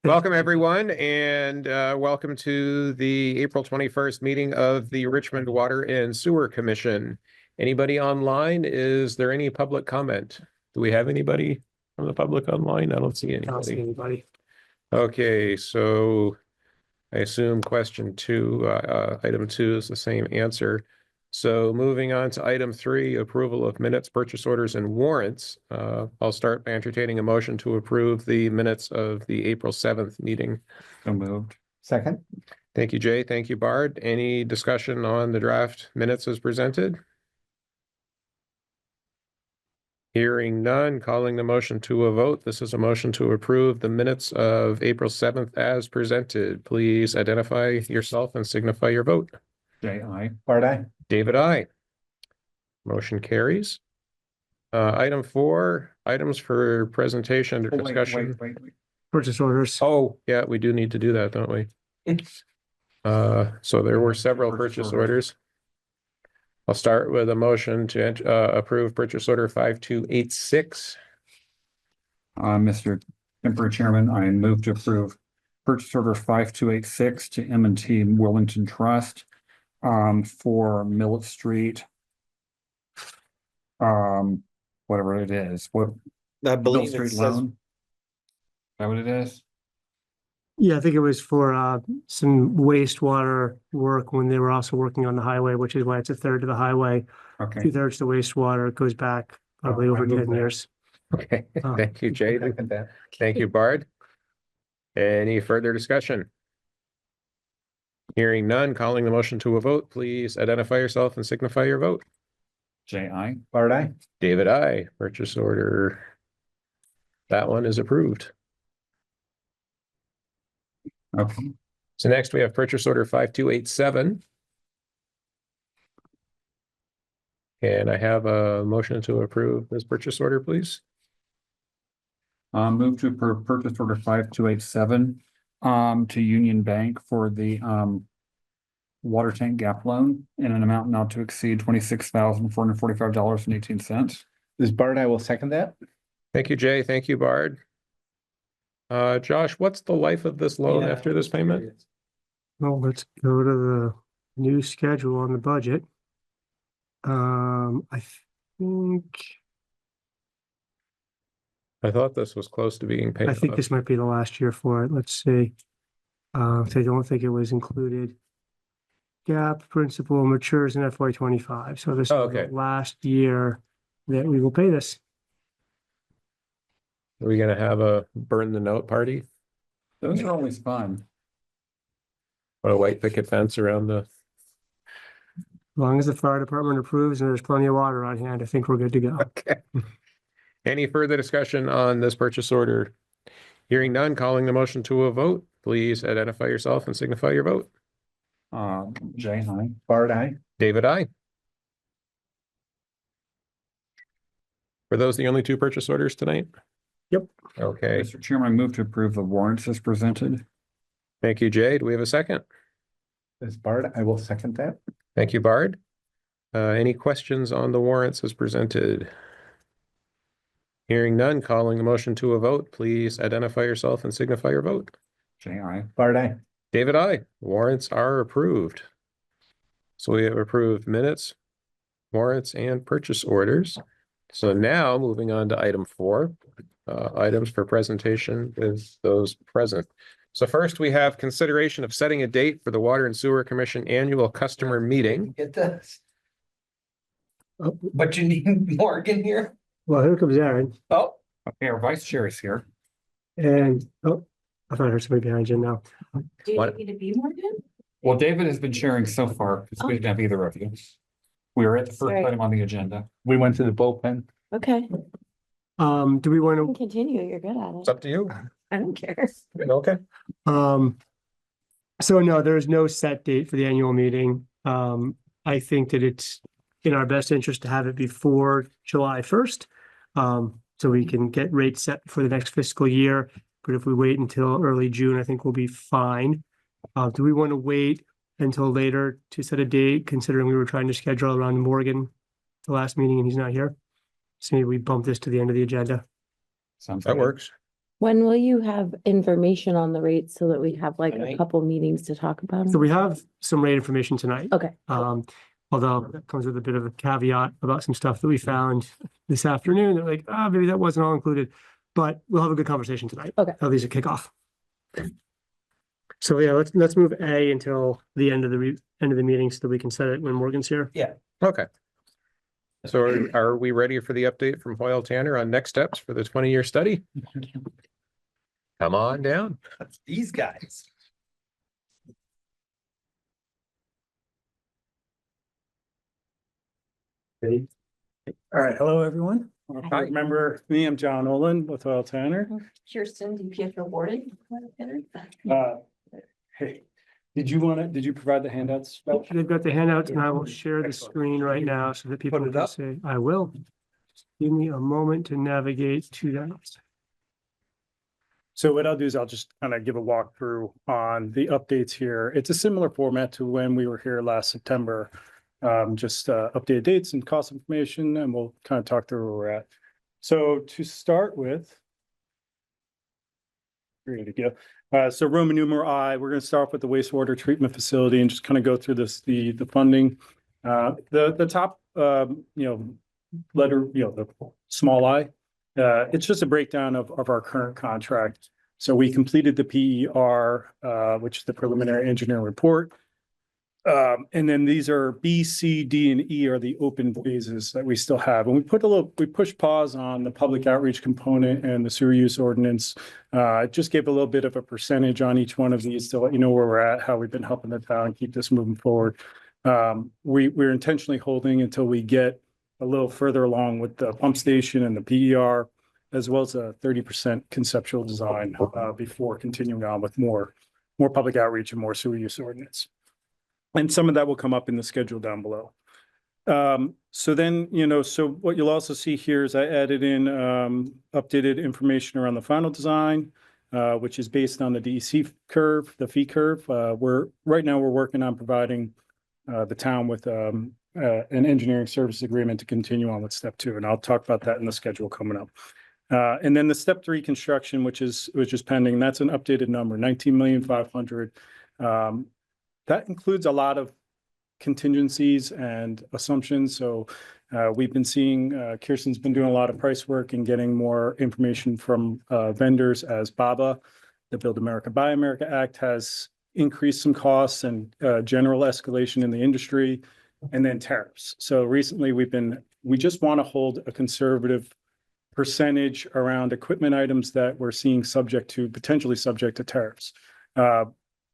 Welcome, everyone, and welcome to the April 21st meeting of the Richmond Water and Sewer Commission. Anybody online? Is there any public comment? Do we have anybody from the public online? I don't see I don't see anybody. anybody. Okay, so I assume question two, item two is the same answer. So moving on to item three, approval of minutes, purchase orders, and warrants. I'll start by entertaining a motion to approve the minutes of the April 7th meeting. So moved. Second. Thank you, Jay. Thank you, Bard. Any discussion on the draft minutes as presented? Hearing none, calling the motion to a vote. This is a motion to approve the minutes of April 7th as presented. Please identify yourself and signify your vote. Jay, aye. Bard, aye. David, aye. Motion carries. Item four, items for presentation or discussion. Wait. Purchase orders. Oh, yeah, we do need to do that, don't we? So there were several purchase orders. I'll start with a motion to approve purchase order 5286. Mr. Emperor Chairman, I move to approve purchase order 5286 to M&T Wellington Trust for Millet Street. Whatever it is, what I Millet believe it Street says, loan? Is that what it is? Yeah, I think it was for some wastewater work when they were also working on the highway, which is why it's a third of the highway. Okay. 2/3 to wastewater. It goes back probably Oh, I over moved 10 that. years. Okay, Oh. thank you, Jay. Thank you, Bard. Any further discussion? Hearing none, calling the motion to a vote. Please identify yourself and signify your vote. Jay, aye. Bard, aye. David, aye. Purchase order. That one is approved. Okay. So next we have purchase order 5287. And I have a motion to approve this purchase order, please. Move to approve purchase order 5287 to Union Bank for the water tank gap loan in an amount not to exceed $26,445.18. this Bard, I will second that. Thank you, Jay. Thank you, Bard. Josh, what's the life of this loan after this payment? Well, let's go to the new schedule on the budget. I I thought this was close to being paid think off. this might be the last year for it. Let's see. I don't think it was included. Gap principal matures in FY25. So this is okay. the last year that we will pay this. Are we gonna have a burn the note party? Those are always fun. Put a white picket fence around the, As long as the fire department approves and there's plenty of water on hand, I think we're good to go. okay. Any further discussion on this purchase order? Hearing none, calling the motion to a vote. Please identify yourself and signify your vote. Jay, aye. Bard, aye. David, aye. Were those the only two purchase orders tonight? Yep. Okay, Mr. Chairman, I move to approve the warrants as presented. thank you, Jay. Do we have a second? This Bard, I will second that. Thank you, Bard. Any questions on the warrants as presented? Hearing none, calling the motion to a vote. Please identify yourself and signify your vote. Jay, aye. Bard, aye. David, aye. Warrants are approved. So we have approved minutes, warrants, and purchase orders. So now moving on to item four, items for presentation with those present. So first we have consideration of setting a date for the Water and Sewer Commission Annual Customer Meeting. Get this. Oh, But you need Morgan here? well, here comes Aaron. Oh, Okay, our vice chair is here. And, oh, I thought I heard somebody behind you now. Do you What? need me to be more good? Well, David has been sharing so far, because we didn't have either of you. We were at the first Sorry. item on the agenda. we went to the bullpen. Okay, Do we want you can to, continue. You're good at It's it. up to you. I don't care. Okay. so no, there is no set date for the annual meeting. I think that it's in our best interest to have it before July 1st. So we can get rates set for the next fiscal year. But if we wait until early June, I think we'll be fine. Do we want to wait until later to set a date, considering we were trying to schedule around Morgan the last meeting and he's not here? So maybe we bump this to the end of the agenda. Sounds That good. works. When will you have information on the rates so that we have like a Tonight. couple meetings to talk about So them? we have some rate information tonight. Okay, Although that comes with a bit of a caveat about some stuff that we found this afternoon. That like, maybe that wasn't all included, but we'll have a good conversation tonight. Okay. At least a kickoff. So yeah, let's move A until the end of the end of the meeting so that we can set it when Morgan's here. Okay. So are we ready for the update from Hoyle Tanner on next steps for the 20-year study? Come on down. These guys. All right, hello, everyone. Hi. Remember me, I'm John Olin with Hoyle Tanner. Kirsten, DPF rewarded. Hey, did you provide the handouts? They've got the handouts and I will share the Excellent. screen right now so that people Put it can up. see. I will. Just give me a moment to navigate to that. So what I'll do is I'll just kind of give a walkthrough on the updates here. It's a similar format to when we were here last September. Just updated dates and cost information, and we'll kind of talk through where we're at. So to start with, ready to go. So Roman numeral I, we're going to start off with the wastewater treatment facility and just kind of go through the funding. The top, letter, the small I, it's just a breakdown of our current contract. So we completed the PER, which is the preliminary engineering report. And then these are B, C, D, and E are the open phases that we still have. And we pushed pause on the public outreach component and the sewer use ordinance. Just gave a little bit of a percentage on each one of these to let you know where we're at, how we've been helping the town keep this moving forward. We're intentionally holding until we get a little further along with the pump station and the PER, as well as a 30% conceptual design, before continuing on with more public outreach and more sewer use ordinance. And some of that will come up in the schedule down below. So then, so what you'll also see here is I added in updated information around the final design, which is based on the DEC curve, the fee curve. Right now we're working on providing the town with an engineering service agreement to continue on with step 2. And I'll talk about that in the schedule coming up. And then the step 3 construction, which is pending, that's an updated number, 19,500,000. That includes a lot of contingencies and assumptions. So we've been seeing, Kirsten's been doing a lot of price work and getting more information from vendors as BABA, the Build America, Buy America Act, has increased some costs and general escalation in the industry, and then tariffs. So recently we just want to hold a conservative percentage around equipment items that we're seeing potentially subject to tariffs.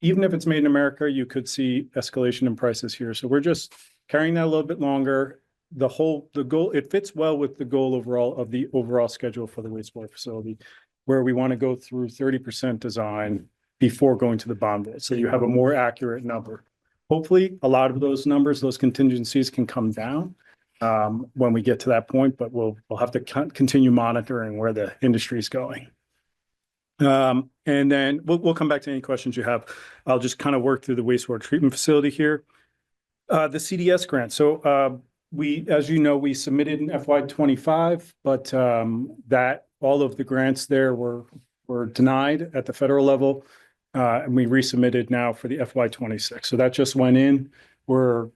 Even if it's made in America, you could see escalation in prices here. So we're just carrying that a little bit longer. The goal, it fits well with the goal overall of the overall schedule for the wastewater facility, where we want to go through 30% design before going to the bond bid. So you have a more accurate number. Hopefully, a lot of those numbers, those contingencies can come down when we get to that point, but we'll have to continue monitoring where the industry is going. And then we'll come back to any questions you have. I'll just kind of work through the wastewater treatment facility here. The CDS grant. So as you know, we submitted in FY25, but that all of the grants there were denied at the federal level. And we resubmitted now for the FY26. So that just went in. We're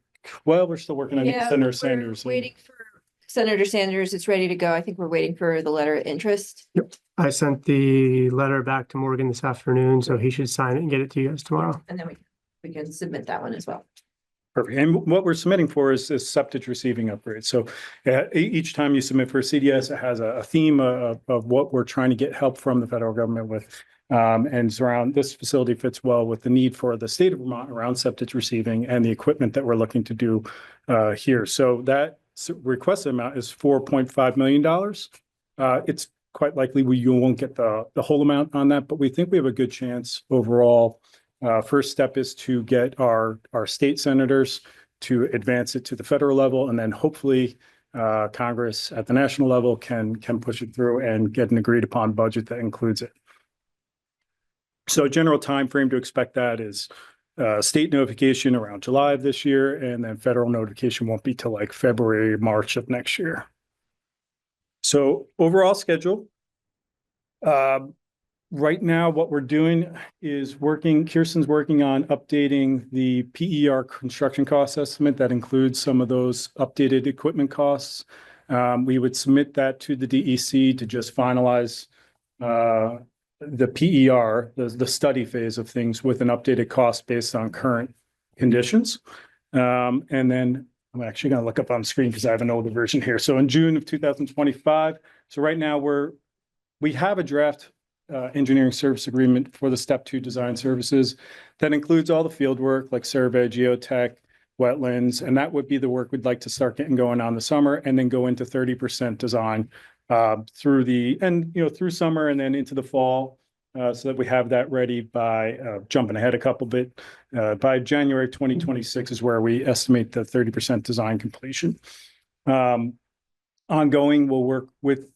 still working on Senator Sanders. Waiting for Senator Sanders. It's ready to go. I think we're waiting for the letter of interest. I sent the letter back to Morgan this afternoon, so he should sign it and get it to you guys tomorrow. And then we can submit that one as well. Perfect. And what we're submitting for is septic receiving upgrades. So each time you submit for a CDS, it has a theme of what we're trying to get help from the federal government with. And it's around, this facility fits well with the need for the state of Vermont around septic receiving and the equipment that we're looking to do here. So that requested amount is $4.5 million. It's quite likely you won't get the whole amount on that, but we think we have a good chance overall. First step is to get our state senators to advance it to the federal level, and then hopefully Congress at the national level can push it through and get an agreed upon budget that includes it. So general time frame to expect that is state notification around July of this year, and then federal notification won't be till like February, March of next year. So overall schedule, Right now, what we're doing is Kirsten's working on updating the PER construction cost estimate. That includes some of those updated equipment costs. We would submit that to the DEC to just finalize the PER, the study phase of things with an updated cost based on current conditions. And then I'm actually going to look up on screen because I have an older version here. So in June of 2025. So right now we have a draft engineering service agreement for the step 2 design services that includes all the field work like survey, geotech, wetlands, and that would be the work we'd like to start getting going on the summer and then go into 30% design through summer and then into the fall so that we have that ready by jumping ahead a couple bit by January 2026 is where we estimate the 30% design completion. Ongoing, we'll work with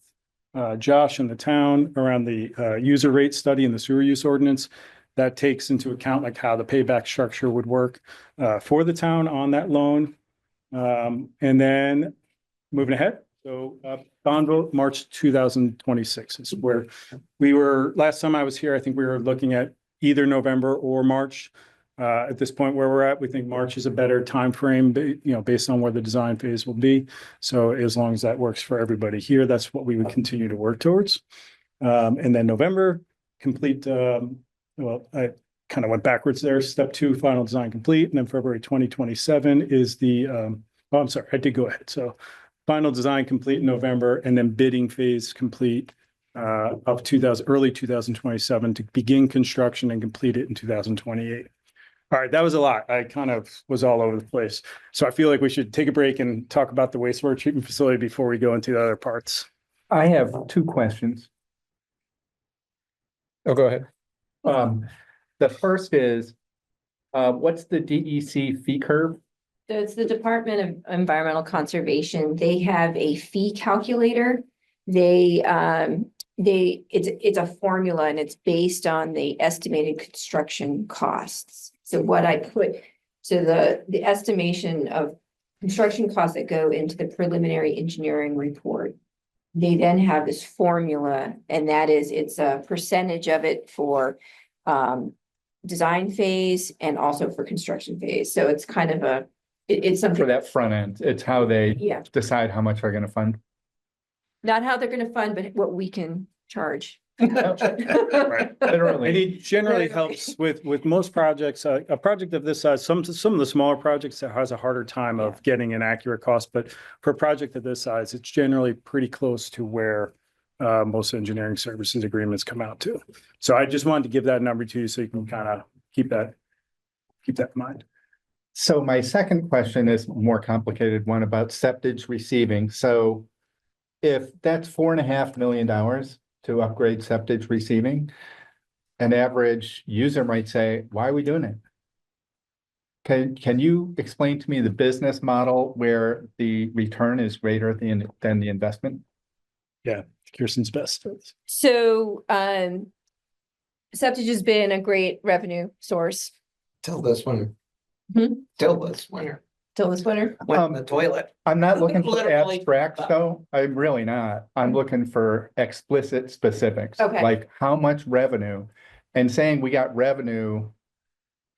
Josh and the town around the user rate study and the sewer use ordinance. That takes into account like how the payback structure would work for the town on that loan. And then moving ahead, so bond vote March 2026 is where we were, last time I was here, I think we were looking at either November or March. At this point where we're at, we think March is a better timeframe, based on where the design phase will be. So as long as that works for everybody here, that's what we would continue to work towards. And then November, complete, I kind of went backwards there. Step 2, final design complete. And then February 2027 is I'm sorry, I did go ahead. So final design complete in November and then bidding phase complete of early 2027 to begin construction and complete it in 2028. All right, that was a lot. I kind of was all over the place. So I feel like we should take a break and talk about the wastewater treatment facility before we go into the other parts. I have 2 questions. Oh, go ahead. The first is, what's the DEC fee curve? So it's the Department of Environmental Conservation. They have a fee calculator. It's a formula and it's based on the estimated construction costs. So the estimation of construction costs that go into the preliminary engineering report. They then have this formula and it's a percentage of it for design phase and also for construction phase. So it's kind of it's something For that front end, it's how they yeah, decide how much they're going to fund. not how they're going to fund, but what we can charge. Right. And Literally. it generally helps with most projects, a project of this size, some of the smaller projects that has a harder time of getting an accurate cost, but for a project of this size, it's generally pretty close to where most engineering services agreements come out to. So I just wanted to give that number to you so you can kind of keep that in mind. So my second question is a more complicated one about septage receiving. So if that's $4.5 million to upgrade septage receiving, an average user might say, why are we doing it? Can you explain to me the business model where the return is greater than the investment? Yeah, Kirsten's best. So septage has been a great revenue source Till this one. Hmm? Till this winter. till this winter. Went in the toilet. I'm not looking for Literally. abstracts though. I'm really not. I'm looking for explicit specifics. Okay. Like how much revenue and saying we got revenue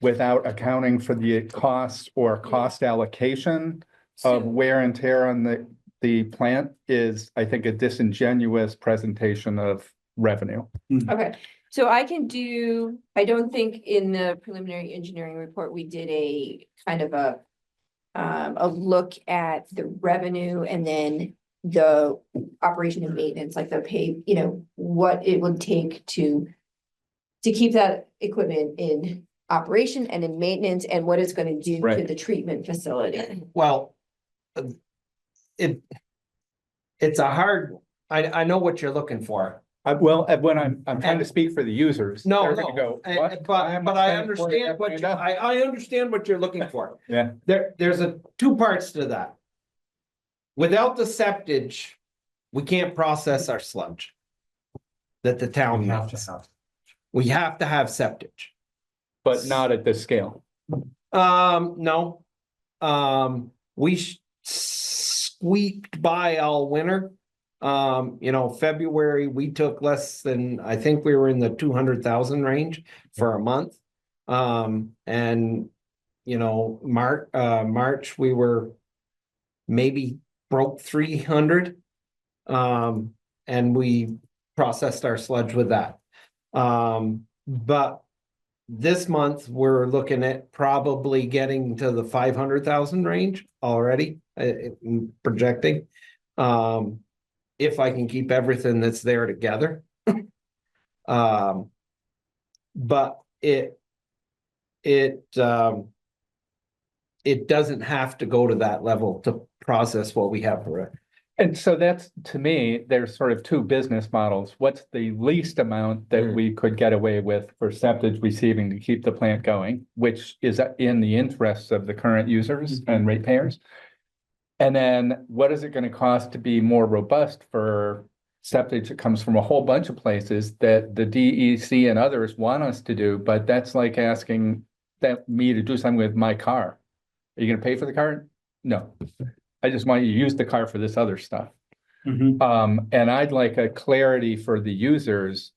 without accounting for the cost or cost allocation of wear and tear on the plant is, I think, a disingenuous presentation of revenue. Okay, so I don't think in the preliminary engineering report, we did a kind of a look at the revenue and then the operation and maintenance, like the pay, what it would take to keep that equipment in operation and in maintenance and what it's going to do to Right. the treatment facility. Well, it's a hard, I know what you're looking for. When I'm trying to speak for the users. No, they're gonna no, go, "What? but I understand what I understand what you're looking for. Yeah. There's two parts to that. Without the septage, we can't process our sludge that the town has. We have to have septage. But not at this scale. No. We squeaked by all winter February, we took less than, I think we were in the 200,000 range for a month. March, we were maybe broke 300. And we processed our sludge with that. But this month, we're looking at probably getting to the 500,000 range already, projecting. If I can keep everything that's there together. But it doesn't have to go to that level to process what we have for it. And so that's, to me, there's sort of two business models. What's the least amount that we could get away with for septic receiving to keep the plant going, which is in the interests of the current users and ratepayers? And then what is it going to cost to be more robust for septic that comes from a whole bunch of places that the DEC and others want us to do, but that's like asking me to do something with my car. Are you going to pay for the car? No. I just want you to use the car for this other stuff. And I'd like a clarity for the users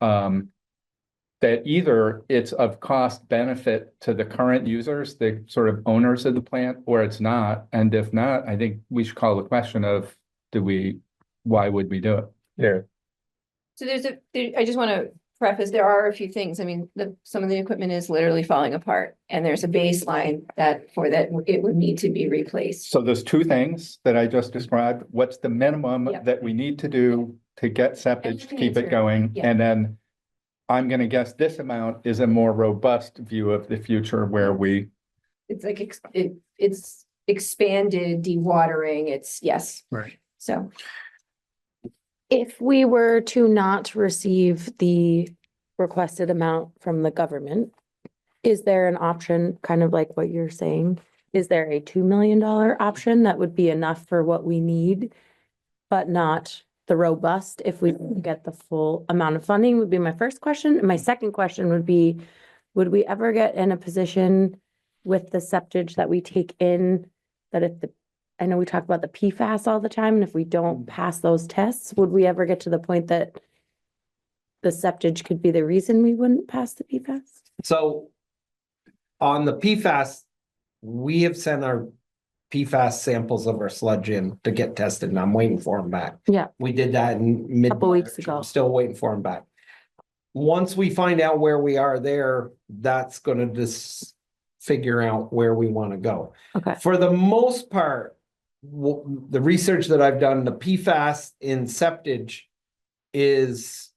that either it's of cost benefit to the current users, the sort of owners of the plant, or it's not. And if not, I think we should call the question of, why would we do it? Yeah. So I just want to preface, there are a few things. I mean, some of the equipment is literally falling apart and there's a baseline that it would need to be replaced. So there's two things that I just described. What's the minimum Yep. that we need to do to get septic to keep it going? Yeah. And then I'm gonna guess this amount is a more robust view of the future where we. It's like, it's expanded dewatering. Yes. Right. So. If we were to not receive the requested amount from the government, is there an option, kind of like what you're saying? Is there a $2 million option that would be enough for what we need, but not the robust if we get the full amount of funding would be my first question. And my second question would be, would we ever get in a position with the septage that we take in, that if I know we talk about the PFAS all the time, and if we don't pass those tests, would we ever get to the point that the septage could be the reason we wouldn't pass the PFAS? So on the PFAS, we have sent our PFAS samples of our sludge in to get tested, and I'm waiting for them back. Yeah. We did that in mid. Couple weeks ago. I'm still waiting for them back. Once we find out where we are there, that's gonna just figure out where we want to go. Okay. For the most part, the research that I've done, the PFAS in septage is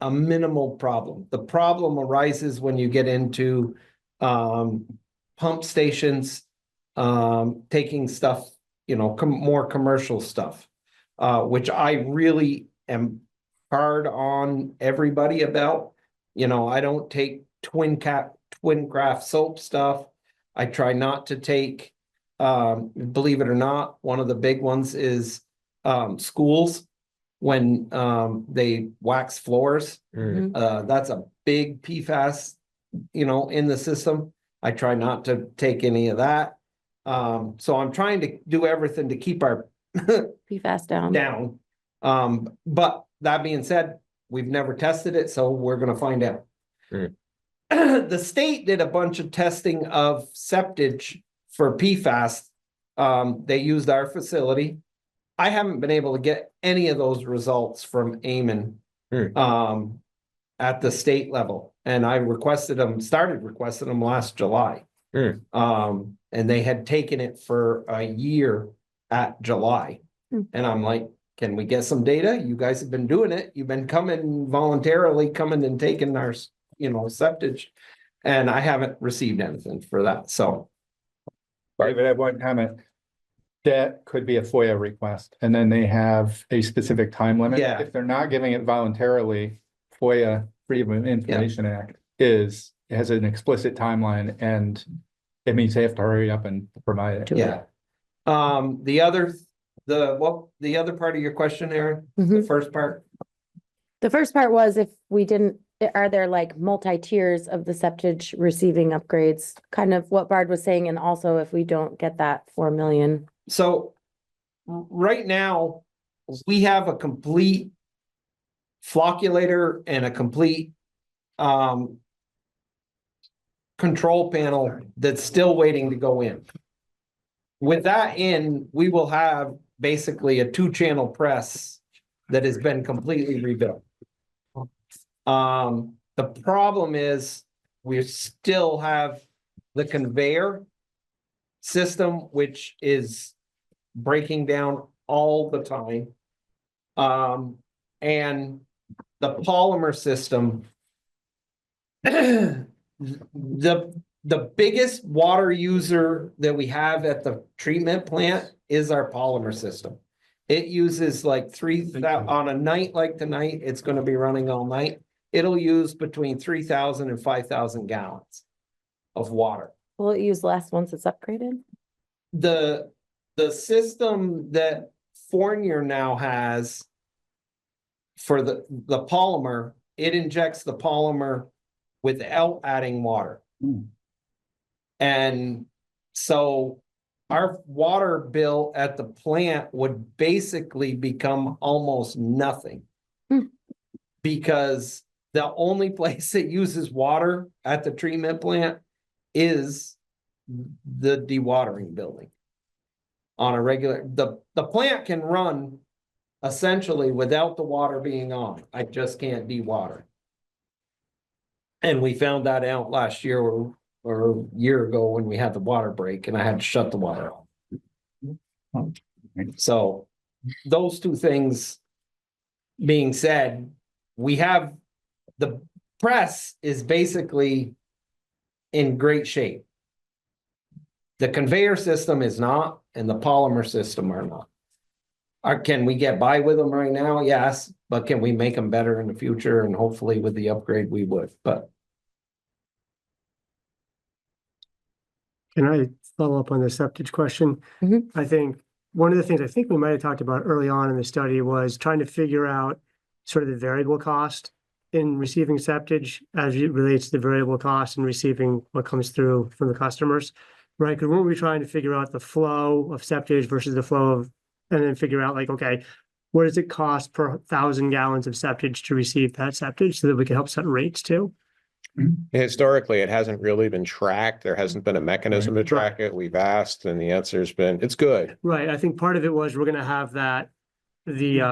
a minimal problem. The problem arises when you get into pump stations, taking stuff, more commercial stuff, which I really am hard on everybody about. I don't take twin craft soap stuff. I try not to take, believe it or not, one of the big ones is schools when they wax floors. That's a big PFAS, in the system. I try not to take any of that. So I'm trying to do everything to keep our PFAS down. But that being said, we've never tested it, so we're gonna find out. The state did a bunch of testing of septage for PFAS. They used our facility. I haven't been able to get any of those results from Amen at the state level. And I started requesting them last July. And they had taken it for a year at July. And I'm like, can we get some data? You guys have been doing it. You've been voluntarily coming and taking our, septage. And I haven't received anything for that, so. David, I have one comment. That could be a FOIA request, and then they have a specific time limit. Yeah. If they're not giving it voluntarily, FOIA, Freedom of Information Act, has an explicit timeline, and it means they have to hurry up and provide it. Yeah. The other part of your question, Aaron, the first part? The first part was if we didn't, are there like multi-tiers of the septage receiving upgrades? Kind of what Bard was saying, and also if we don't get that 4 million. So right now, we have a complete flocculator and a complete control panel that's still waiting to go in. With that in, we will have basically a 2-channel press that has been completely rebuilt. The problem is we still have the conveyor system, which is breaking down all the time. And the polymer system, the biggest water user that we have at the treatment plant is our polymer system. It uses like on a night like tonight, it's gonna be running all night. It'll use between 3,000 and 5,000 gallons of water. Will it use less once it's upgraded? The system that Fournier now has for the polymer, it injects the polymer without adding water. And so our water bill at the plant would basically become almost nothing. Because the only place that uses water at the treatment plant is the dewatering building. On a regular, the plant can run essentially without the water being on. I just can't dewater. And we found that out last year or a year ago when we had the water break and I had to shut the water off. So those two things being said, we have the press is basically in great shape. The conveyor system is not, and the polymer system are not. Can we get by with them right now? Yes, but can we make them better in the future? And hopefully with the upgrade, we would, but. Can I follow up on the septic question? Mhm. I think one of the things I think we might have talked about early on in the study was trying to figure out sort of the variable cost in receiving septic as it relates to the variable cost and receiving what comes through from the customers, right? Because weren't we trying to figure out the flow of septic versus the flow of, and then figure out like, okay, what does it cost per 1,000 gallons of septic to receive that septic so that we can help set rates too? Historically, it hasn't really been tracked. There hasn't been a mechanism to track it. We've asked and the answer's been, it's good. Right. I think part of it was we're gonna have that, we'll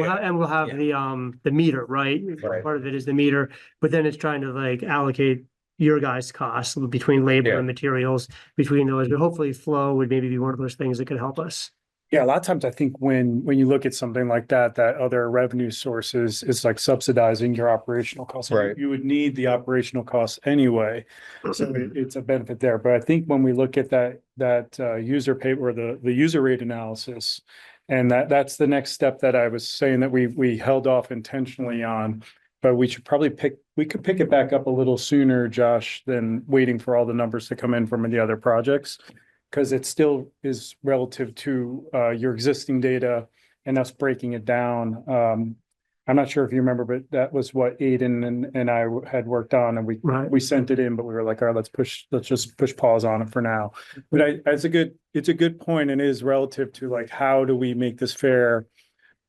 have the meter, right? Right. Part of it is the meter, but then it's trying to like allocate your guys' costs between labor Yeah. and materials between those, but hopefully flow would maybe be one of those things that could help us. Yeah, a lot of times I think when you look at something like that, that other revenue sources is like subsidizing your operational costs. Right. You would need the operational costs anyway, so it's a benefit there. But I think when we look at that user pay or the user rate analysis, and that's the next step that I was saying that we held off intentionally on, but we should probably we could pick it back up a little sooner, Josh, than waiting for all the numbers to come in from the other projects. Because it still is relative to your existing data and us breaking it down. I'm not sure if you remember, but that was what Aiden and I had worked on, and we sent it in, but we were like, all right, let's just push pause on it for now. But it's a good point, and it is relative to like, how do we make this fair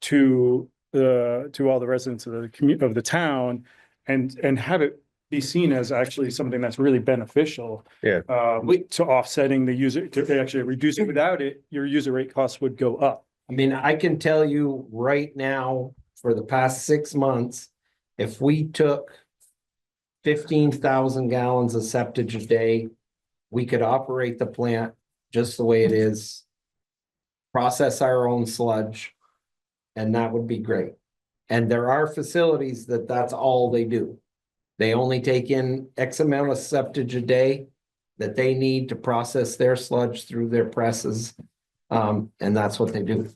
to all the residents of the town and have it be seen as actually something that's really beneficial. Yeah. To offsetting the user, to actually reduce it. Without it, your user rate costs would go up. I mean, I can tell you right now, for the past 6 months, if we took 15,000 gallons of septic a day, we could operate the plant just the way it is, process our own sludge, and that would be great. And there are facilities that's all they do. They only take in X amount of septic a day that they need to process their sludge through their presses. And that's what they do.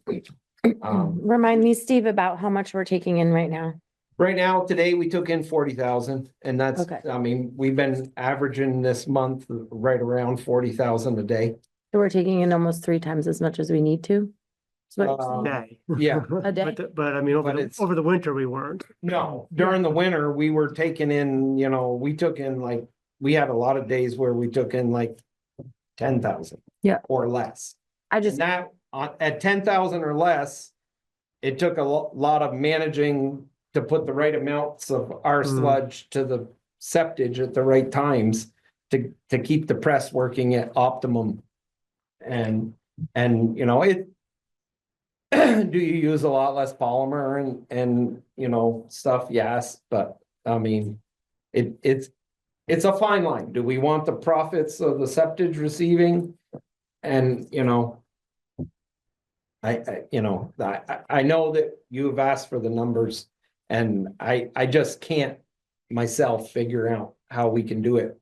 Remind me, Steve, about how much we're taking in right now. Right now, today, we took in 40,000, and that's, Okay. I mean, we've been averaging this month right around 40,000 a day. So we're taking in almost 3 times as much as we need to. Is what you're saying? Day. Yeah. A day? But I mean, But it's- over the winter, we weren't. No, during the winter, we were taking in, we took in like, we had a lot of days where we took in like 10,000. Yeah. Or less. I And just, that, at 10,000 or less, it took a lot of managing to put the right amounts of our Mm. sludge to the septage at the right times to keep the press working at optimum. And you know, it, do you use a lot less polymer and, you know, stuff? Yes, but I mean, it's a fine line. Do we want the profits of the septage receiving? And, you know, I know that you have asked for the numbers and I just can't myself figure out how we can do it.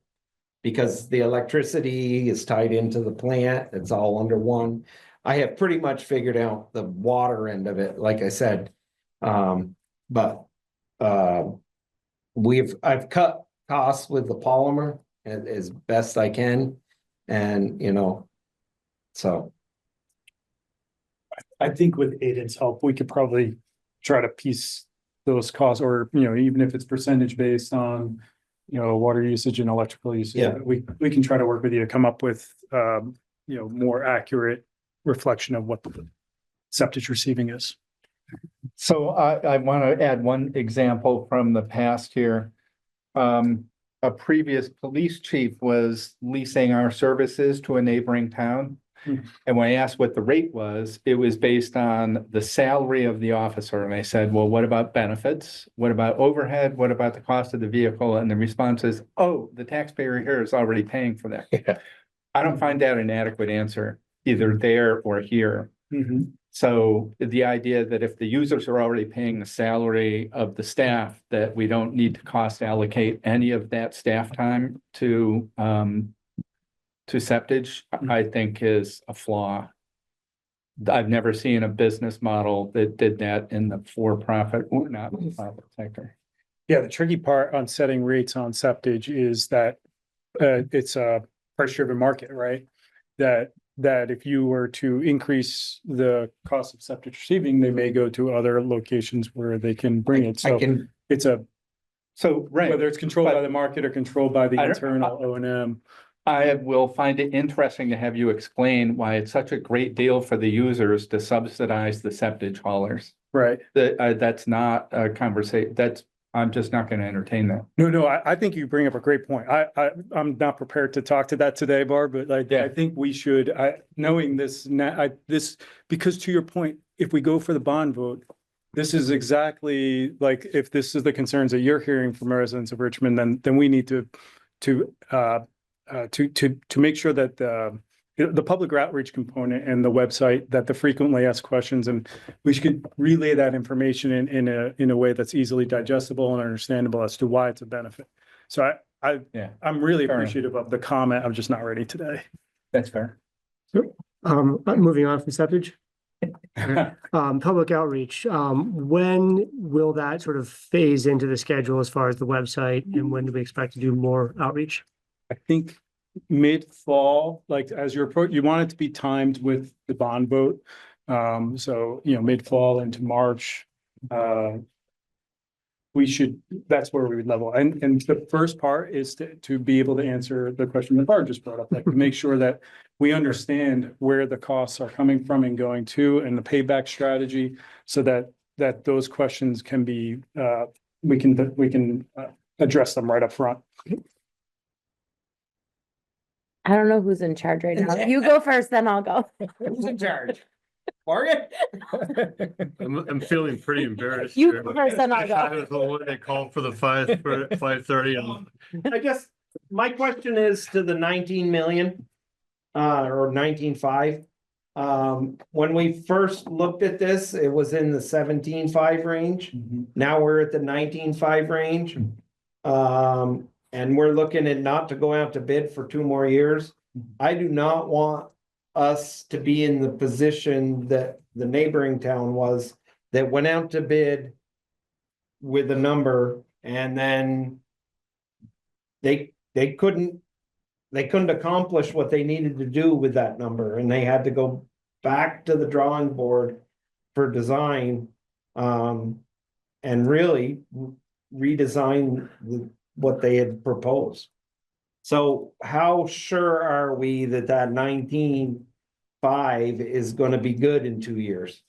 Because the electricity is tied into the plant, it's all under one. I have pretty much figured out the water end of it, like I said. But I've cut costs with the polymer as best I can. And, you know, so. I think with Aiden's help, we could probably try to piece those costs, or, you know, even if it's percentage based on, you know, water usage and electrical usage. Yeah. We can try to work with you to come up with, you know, more accurate reflection of what the septic receiving is. So I want to add one example from the past here. A previous police chief was leasing our services to a neighboring town. Hmm. And when I asked what the rate was, it was based on the salary of the officer. And I said, well, what about benefits? What about overhead? What about the cost of the vehicle? And the response is, oh, the taxpayer here is already paying for that. Yeah. I don't find that an adequate answer, either there or here. Mhm. So the idea that if the users are already paying the salary of the staff, that we don't need to cost allocate any of that staff time to septage, I think is a flaw. I've never seen a business model that did that in the for-profit or not-for-profit sector. Yeah, the tricky part on setting rates on septage is that it's a price-driven market, right? That if you were to increase the cost of septic receiving, they may go to other locations where they can bring it. So it's So, right, whether it's controlled by the market or controlled by the I don't- internal O&M. I will find it interesting to have you explain why it's such a great deal for the users to subsidize the septage haulers. Right. That's not a conversation, I'm just not going to entertain that. No, I think you bring up a great point. I'm not prepared to talk to that today, Barb, but I think we should, knowing this, because to your point, if we go for the bond vote, this is exactly like, if this is the concerns that you're hearing from residents of Richmond, then we need to make sure that the public outreach component and the website, that the frequently asked questions, and we should relay that information in a way that's easily digestible and understandable as to why it's a benefit. So I'm really Fair enough. appreciative of the comment. I'm just not ready today. That's fair. Moving on from septage. Public outreach, when will that sort of phase into the schedule as far as the website, and when do we expect to do more outreach? I think mid-fall, like as you're approaching, you want it to be timed with the bond vote. So, you know, mid-fall into March, that's where we would level. And the first part is to be able to answer the question that Barb just brought up, like to make sure that we understand where the costs are coming from and going to, and the payback strategy, so that those questions can be, we can address them right up front. I don't know who's in charge right now. You go first, then I'll go. Who's in charge? Morgan? I'm feeling pretty embarrassed. You here. first, then I'll I go. was the one that called for the 5:30. I guess my question is to the 19 million, or 19.5. When we first looked at this, it was in the 17.5 range. Now we're at the 19.5 range. And we're looking at not to go out to bid for 2 more years. I do not want us to be in the position that the neighboring town was, that went out to bid with a number, and then they couldn't accomplish what they needed to do with that number, and they had to go back to the drawing board for design, and really redesign what they had proposed. So how sure are we that 19.5 is gonna be good in 2 years?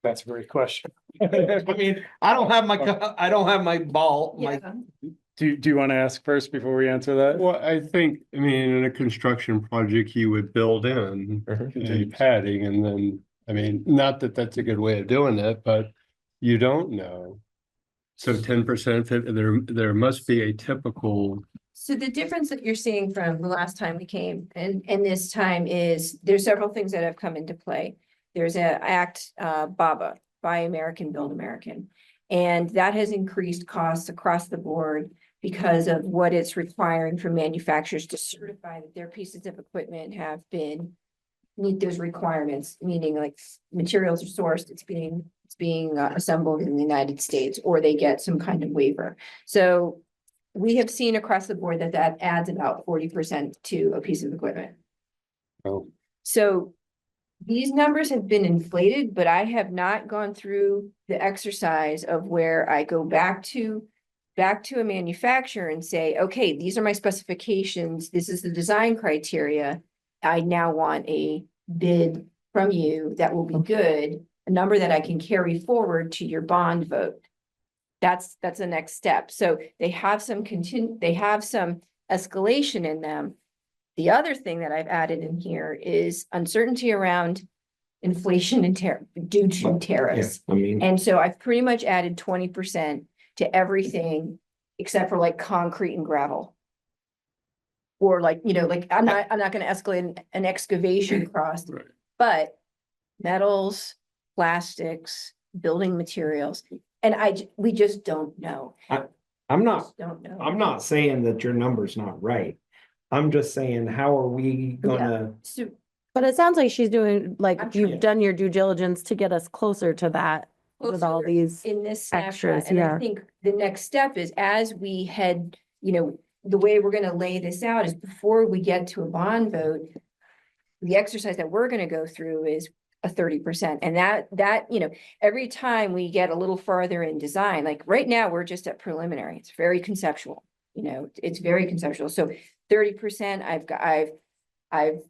That's a great question. I mean, I don't have my ball, my, Do you want to ask first before we answer that? Well, I think, I mean, in a construction project, you would build in a padding and then, I mean, not that that's a good way of doing it, but you don't know. So 10%, there must be a typical, So the difference that you're seeing from the last time we came and this time is there's several things that have come into play. There's a act, BABA, Buy American, Build American. And that has increased costs across the board because of what it's requiring from manufacturers to certify that their pieces of equipment have been meet those requirements, meaning like materials are sourced, it's being assembled in the United States, or they get some kind of waiver. So we have seen across the board that that adds about 40% to a piece of equipment. Oh. So these numbers have been inflated, but I have not gone through the exercise of where I go back to a manufacturer and say, okay, these are my specifications. This is the design criteria. I now want a bid from you that will be good, a number that I can carry forward to your bond vote. That's the next step. So they have some escalation in them. The other thing that I've added in here is uncertainty around inflation and due to tariffs. I mean, And so I've pretty much added 20% to everything except for like concrete and gravel. Or like, like I'm not gonna escalate an excavation cost, Right. but metals, plastics, building materials, and we just don't know. I'm not, Just don't know. I'm not saying that your number's not right. I'm just saying, how are we gonna? So But it sounds like she's doing, like, I'm you've trying. done your due diligence to get us closer to that with all closer these. in this extras, snapshot, and I yeah. think the next step is as we head, the way we're gonna lay this out is before we get to a bond vote. The exercise that we're gonna go through is a 30%, and that, every time we get a little farther in design, like right now, we're just at preliminary, it's very conceptual. It's very conceptual, so 30%, I've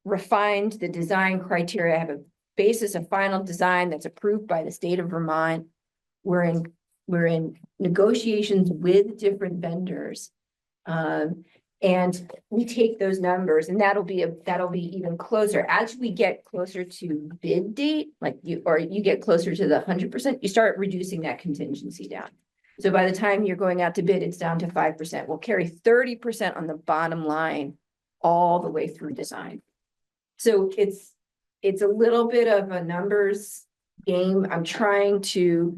refined the design criteria, I have a basis of final design that's approved by the state of Vermont. We're in negotiations with different vendors. And we take those numbers and that'll be even closer as we get closer to bid date, you get closer to the 100%, you start reducing that contingency down. So by the time you're going out to bid, it's down to 5%. We'll carry 30% on the bottom line all the way through design. So it's a little bit of a numbers game. I'm trying to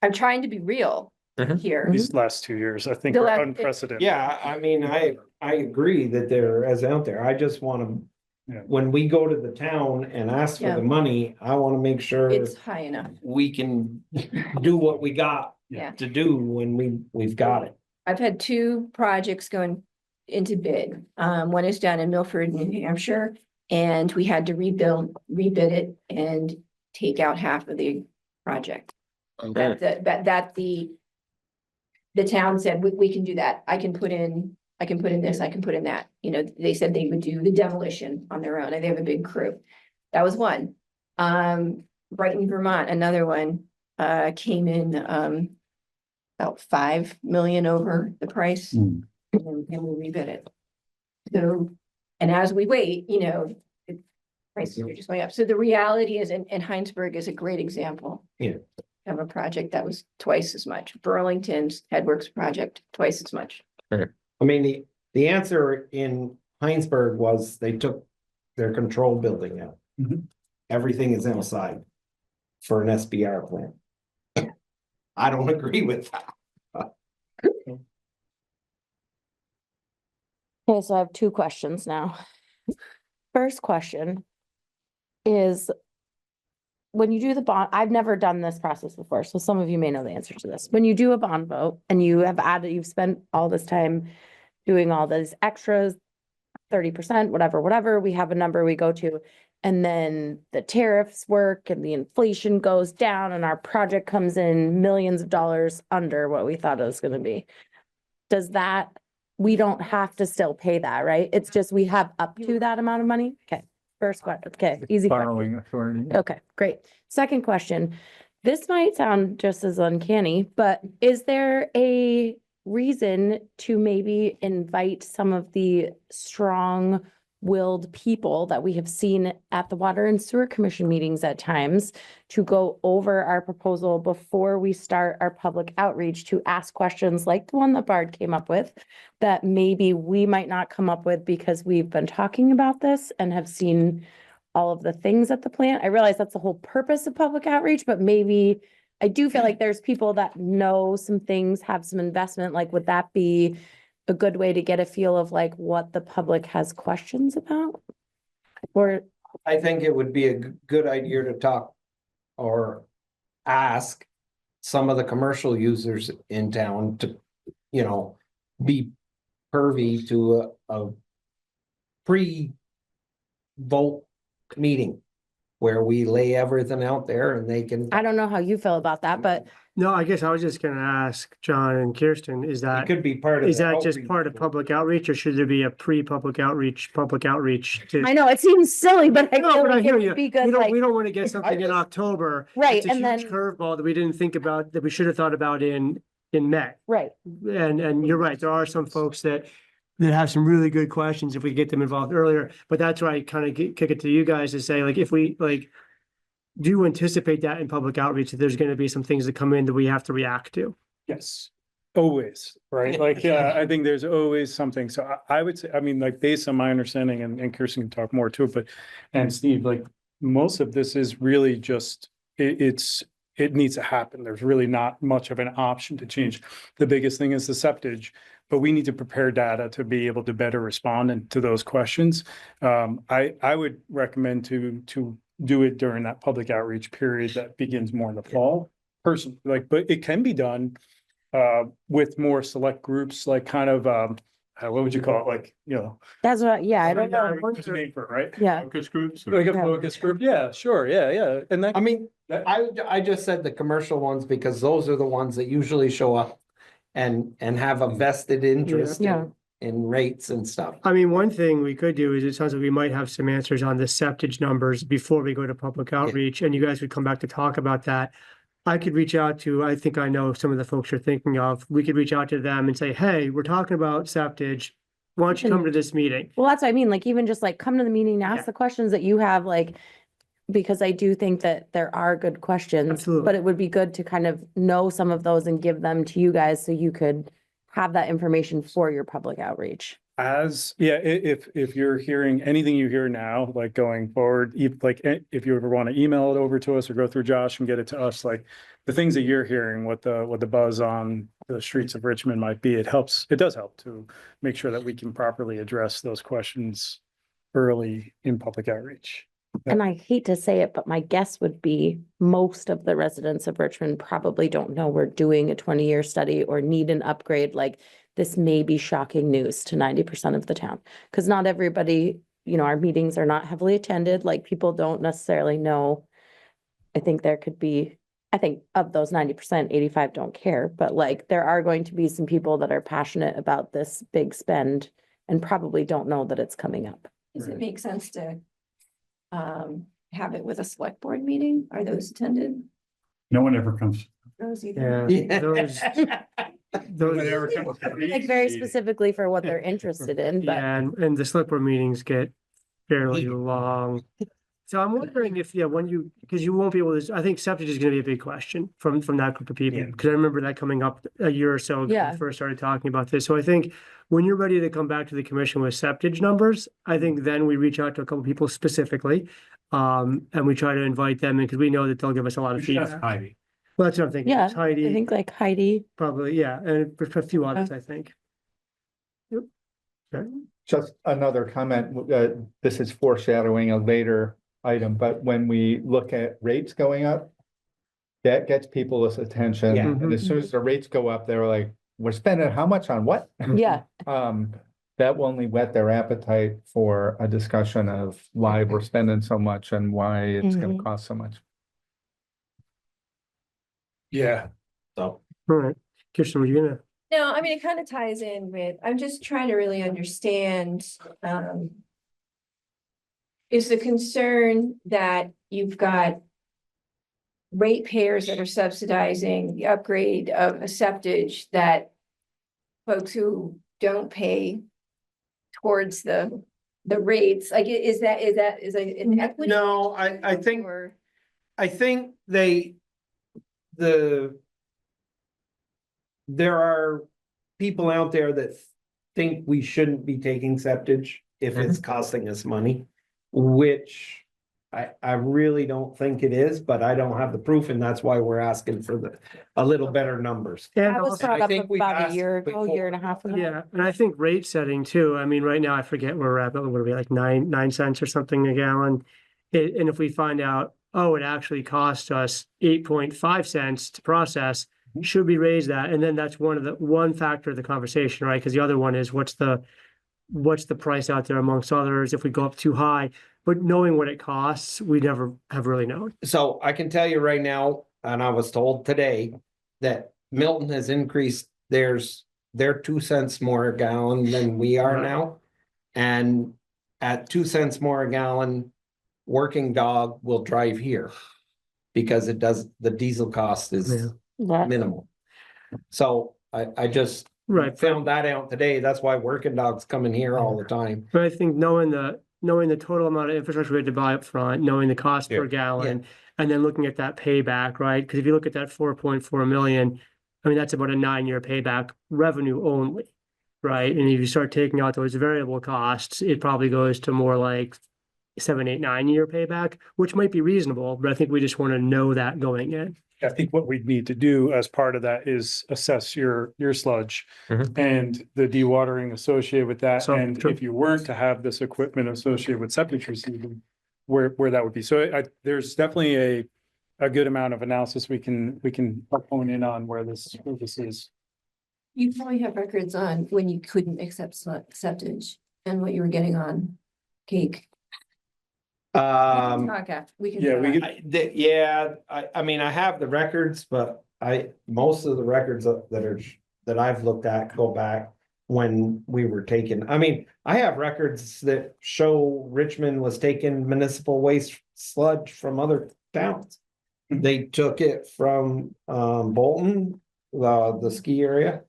be real here. These last 2 years, I think The are last- unprecedented. Yeah, I mean, I agree that there is out there. I just wanna, Yeah. when we go to the town and ask for Yeah. the money, I wanna make sure It's high enough. we can do what we got Yeah. to do when we've got it. I've had two projects going into bid. One is down in Milford, New Hampshire, and we had to rebid it and take out half of the project. That the town said, we can do that. I can put in this, I can put in that. They said they would do the demolition on their own and they have a big crew. That was one. Brighton, Vermont, another one, came in, about 5 million over the price. Hmm. And we rebid it. So, and as we wait, prices are just going up. So the reality is, and Heinsberg is a great example. Yeah. Of a project that was twice as much. Burlington's Headworks project, twice as much. I mean, the answer in Heinsberg was they took their control building out. Mhm. Everything is inside for an SBR plant. I don't agree with that. Okay, so I have two questions now. First question is, when you do the bond, I've never done this process before, so some of you may know the answer to this. When you do a bond vote and you've spent all this time doing all those extras, 30%, whatever, we have a number we go to, and then the tariffs work and the inflation goes down and our project comes in millions of dollars under what we thought it was gonna be. We don't have to still pay that, right? It's just we have up to that amount of money? Okay, First question, okay, easy question. Borrowing authority. Okay, great. Second question. This might sound just as uncanny, but is there a reason to maybe invite some of the strong-willed people that we have seen at the Water and Sewer Commission meetings at times to go over our proposal before we start our public outreach, to ask questions like the one that Bard came up with, that maybe we might not come up with because we've been talking about this and have seen all of the things at the plant? I realize that's the whole purpose of public outreach, but maybe I do feel like there's people that know some things, have some investment, like, would that be a good way to get a feel of like what the public has questions about? Or, I think it would be a good idea to talk or ask some of the commercial users in town to, you know, be pervy to a pre-vote meeting where we lay everything out there and they can, I don't know how you feel about that, but No, I guess I was just gonna ask John and Kirsten, it could be part of. is the that just outreach. part of public outreach, or should there be a pre-public outreach, public outreach? to- I know it seems silly, but I No, feel but I like hear it you. would be We good, don't, like, we don't want to get something in just- October. right, It's a and huge then, curveball that we didn't think about, that we should have thought about in May. right, And you're right, there are some folks that have some really good questions if we get them involved earlier, but that's why I kind of kick it to you guys to say, like, if we, like, do you anticipate that in public outreach, that there's gonna be some things that come in that we have to react to? Yes, always, right? Like, I think there's always something. So I would say, I mean, like, based on my understanding, and Kirsten can talk more too, but, and Steve, like, most of this is really just, it needs to happen. There's really not much of an option to change. The biggest thing is the septage, but we need to prepare data to be able to better respond to those questions. I would recommend to do it during that public outreach period that begins more in the fall. Personally, like, but it can be done with more select groups, like kind of, what would you call it? Like, you know. that's what, yeah, I don't know. There's a name for it, right? Yeah, Focus groups. Like a Yeah. focus group, yeah, sure, yeah. And that, I mean, I just said the commercial ones because those are the ones that usually show up and have a vested interest Yeah. in rates and stuff. I mean, one thing we could do is, it sounds like we might have some answers on the septage numbers before we go to public outreach, and you guys would come back to talk about that. I could reach out to, I think I know some of the folks you're thinking of. We could reach out to them and say, hey, we're talking about septage. Why don't you come to this meeting? well, that's what I mean, like, even just like come to the meeting and Yeah. ask the questions that you have, like, because I do think that there are good questions, Absolutely. but it would be good to kind of know some of those and give them to you guys so you could have that information for your public outreach. if you're hearing anything you hear now, like going forward, if you ever want to email it over to us or go through Josh and get it to us, like the things that you're hearing, what the buzz on the streets of Richmond might be, it does help to make sure that we can properly address those questions early in public outreach. And I hate to say it, but my guess would be most of the residents of Richmond probably don't know we're doing a 20-year study or need an upgrade. Like, this may be shocking news to 90% of the town. Because not everybody, our meetings are not heavily attended, like, people don't necessarily know. I think of those 90%, 85 don't care, but like, there are going to be some people that are passionate about this big spend and probably don't know that it's coming up. Does it make sense to have it with a select board meeting? Are those attended? No one ever comes. Those either. Yeah, those, Like, very specifically for what they're interested in, but yeah, and the select board meetings get fairly long. So I'm wondering if, because you won't be able to, I think septic is gonna be a big question from that group of people. Yeah. Because I remember that coming up a year or so ago when Yeah. we first started talking about this. So I think when you're ready to come back to the commission with septic numbers, I think then we reach out to a couple people specifically. And we try to invite them in because we know that they'll give us a lot of feedback. Heidi. Well, that's what I'm thinking. yeah, It's I Heidi, think like Heidi. probably, yeah, and a few others, I think. Yep. Okay. Just another comment, this is foreshadowing a later item, but when we look at rates going up, that gets people's attention. Yeah. And as soon as the rates go up, they're like, we're spending how much on what? Yeah, That will only whet their appetite for a discussion of why we're spending so much and why it's gonna cost so much. Yeah. So, All right, Kirsten, were you gonna? No, I mean, it kind of ties in with, I'm just trying to really understand, is the concern that you've got ratepayers that are subsidizing the upgrade of a septage that folks who don't pay towards the rates, like, is an equity? No, I think, Or- I think there are people out there that think we shouldn't be taking septage if it's costing us money, which I really don't think it is, but I don't have the proof, and that's why we're asking for a little better numbers. And That was also- brought I up think we've about a asked year ago, before. year and a half ago. Yeah, and I think rate setting too, I mean, right now, I forget where we're at, but what are we, like 9 cents or something a gallon? And if we find out, oh, it actually cost us 8.5 cents to process, should we raise that? And then that's one factor of the conversation, right? Because the other one is what's the price out there amongst others if we go up too high? But knowing what it costs, we never have really known. So I can tell you right now, and I was told today that Milton has increased their 2 cents more a gallon than we are Right. now. And at 2 cents more a gallon, working dog will drive here. Because the diesel cost is Yeah. That- minimal. So I just Right, found that out today. That's why working dogs come in here all the time. but I think knowing the total amount of infrastructure we had to buy up front, knowing the cost per gallon, and then looking at that payback, right? Because if you look at that 4.4 million, I mean, that's about a 9-year payback revenue only, right? And if you start taking out those variable costs, it probably goes to more like 7, 8, 9-year payback, which might be reasonable, but I think we just want to know that going in. I think what we'd need to do as part of that is assess your sludge Mhm. and the dewatering associated with that. So, And true. if you weren't to have this equipment associated with septic receiving, where that would be. So there's definitely a good amount of analysis we can hone in on where this is. You probably have records on when you couldn't accept septage and what you were getting on cake. We can talk after, we can. Yeah, we talk. could- I mean, I have the records, but most of the records that I've looked at go back when we were taking, I mean, I have records that show Richmond was taking municipal waste sludge from other towns. They took it from Bolton, the ski area.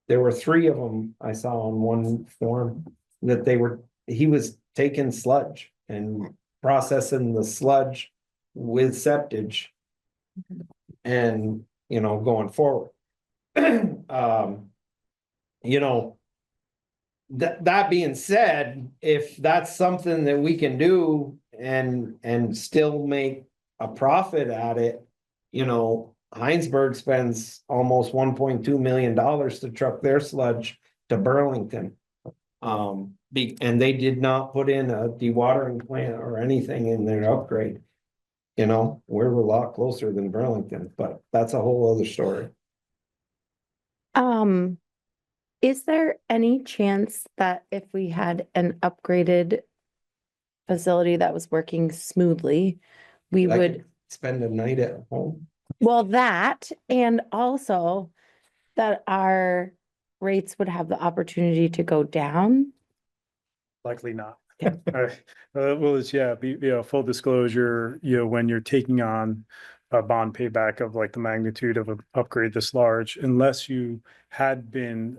There were 3 of them I saw on one form that he was taking sludge and processing the sludge with septage. And, going forward. That being said, if that's something that we can do and still make a profit at it, Heinsberg spends almost $1.2 million to truck their sludge to Burlington. And they did not put in a dewatering plant or anything in their upgrade. We're a lot closer than Burlington, but that's a whole other story. Is there any chance that if we had an upgraded facility that was working smoothly, we I would, could spend a night at home. well, that, and also that our rates would have the opportunity to go down? Likely not. Yeah. Well, it's, full disclosure, when you're taking on a bond payback of like the magnitude of an upgrade this large, unless you had been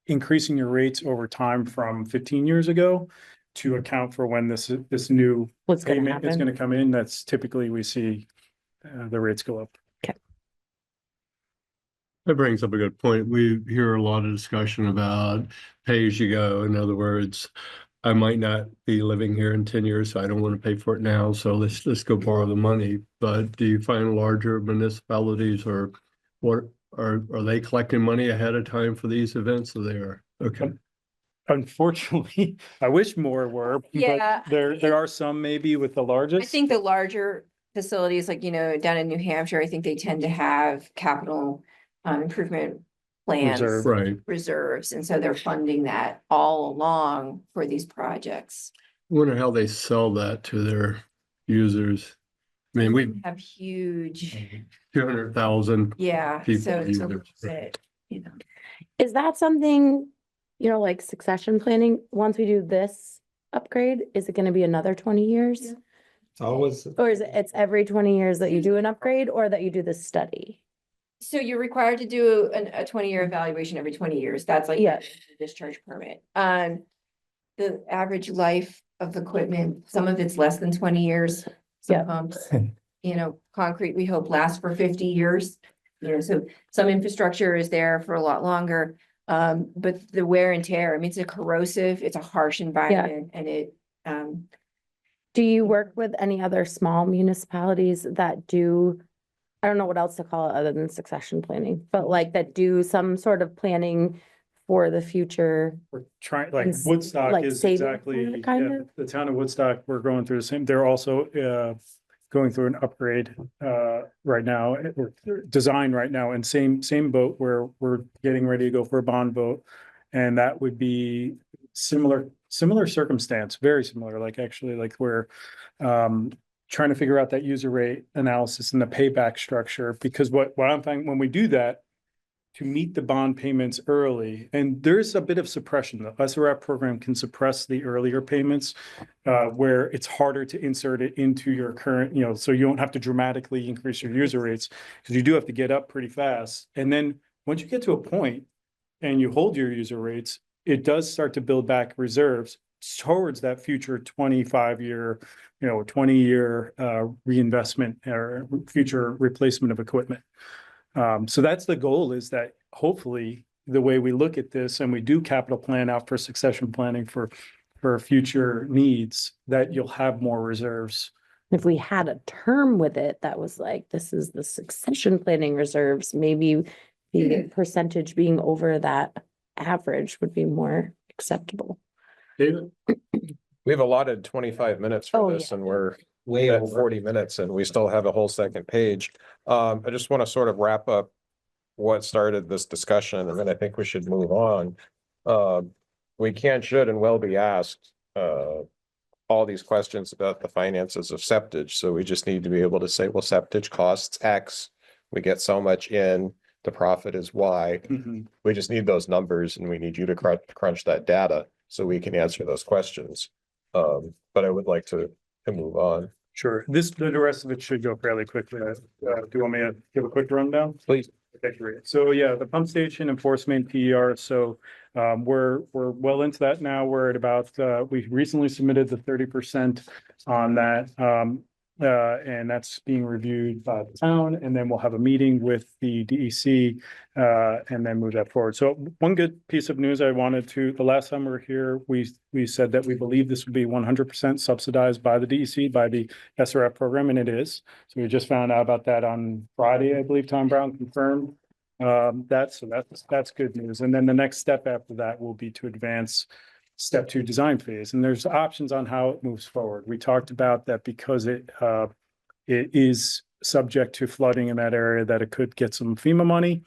increasing your rates over time from 15 years ago to account for when this new What's gonna payment is happen? gonna come in, that's typically we see the rates go up. That brings up a good point. We hear a lot of discussion about pay as you go. In other words, I might not be living here in 10 years, so I don't want to pay for it now. So let's just go borrow the money. But do you find larger municipalities or what are they collecting money ahead of time for these events? So they are okay. Unfortunately, I wish more were, Yeah. but there are some maybe with the I largest. think the larger facilities, like, down in New Hampshire, I think they tend to have capital improvement plans. Reserve. Right. Reserves, and so they're funding that all along for these projects. Wonder how they sell that to their users. I mean, we Have huge, 200,000. yeah, People so it's a use little it. bit, Is that something you know, like succession planning, once we do this upgrade, is it gonna be another 20 years? It's always, Or is it, it's every 20 years that you do an upgrade or that you do this study? So you're required to do a 20-year evaluation every 20 years. That's like Yeah. the discharge permit. The average life of equipment, some of it's less than 20 years. Yeah. Some pumps, you know, concrete, we hope lasts for 50 years. You know, so some infrastructure is there for a lot longer. But the wear and tear, I mean, it's a corrosive, it's a harsh environment and it, Do you work with any other small municipalities that do, I don't know what else to call it other than succession planning, but like that do some sort of planning for the future? We're trying, like It's Woodstock like is saving exactly, for it, kind yeah, of? the town of Woodstock, we're going through the same, they're also going through an upgrade right now, or design right now, and same boat where we're getting ready to go for a bond vote. And that would be similar circumstance, very similar, like actually like we're trying to figure out that user rate analysis and the payback structure, because what I'm finding when we do that, to meet the bond payments early, and there's a bit of suppression. The SRF program can suppress the earlier payments where it's harder to insert it into your current, you know, so you don't have to dramatically increase your user rates, because you do have to get up pretty fast. And then once you get to a point and you hold your user rates, it does start to build back reserves towards that future 25-year, 20-year reinvestment or future replacement of equipment. So that's the goal, is that hopefully the way we look at this and we do capital plan out for succession planning for future needs, that you'll have more reserves. If we had a term with it that was like, this is the succession planning reserves, maybe the percentage being over that average would be more acceptable. David? We've allotted 25 minutes Oh, for this yeah. and we're way at over. 40 minutes and we still have a whole second page. I just want to sort of wrap up what started this discussion, and then I think we should move on. We can, should, and will be asked all these questions about the finances of septage. So we just need to be able to say, well, septage costs X. We get so much in, the profit is Y. Mhm. We just need those numbers and we need you to crunch that data so we can answer those questions. But I would like to move on. Sure. The rest of it should go fairly quickly. Do you want me to give a quick rundown? Please. Okay, great. So yeah, the pump station enforcement PER. So we're well into that now. We're at about, we recently submitted the 30% on that. And that's being reviewed by the town, and then we'll have a meeting with the DEC and then move that forward. So one good piece of news I wanted to, the last time we were here, we said that we believe this would be 100% subsidized by the DEC, by the SRF program, and it is. So we just found out about that on Friday, I believe Tom Brown confirmed that's good news. And then the next step after that will be to advance step 2 design phase, and there's options on how it moves forward. We talked about that because it is subject to flooding in that area, that it could get some FEMA money.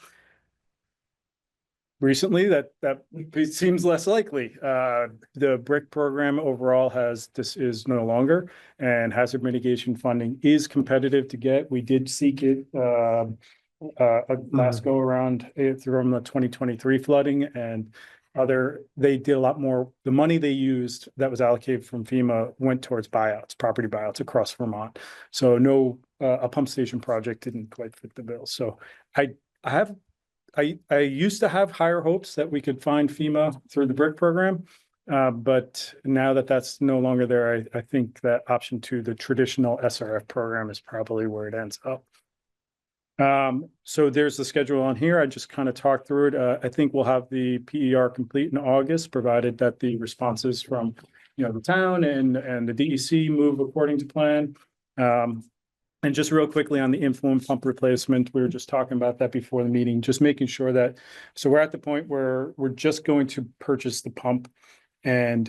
Recently, that it seems less likely. The BRIC program overall this is no longer, and hazard mitigation funding is competitive to get. We did seek it last go around from the 2023 flooding, and they did a lot more. The money they used that was allocated from FEMA went towards buyouts, property buyouts across Vermont. So no, a pump station project didn't quite fit the bill. So I used to have higher hopes that we could find FEMA through the BRIC program. But now that that's no longer there, I think that option 2, the traditional SRF program, is probably where it ends up. So there's the schedule on here. I just kind of talked through it. I think we'll have the PER complete in August, provided that the responses from, the town and the DEC move according to plan. And just real quickly on the influent pump replacement, we were just talking about that before the meeting, just making sure that, so we're at the point where we're just going to purchase the pump, and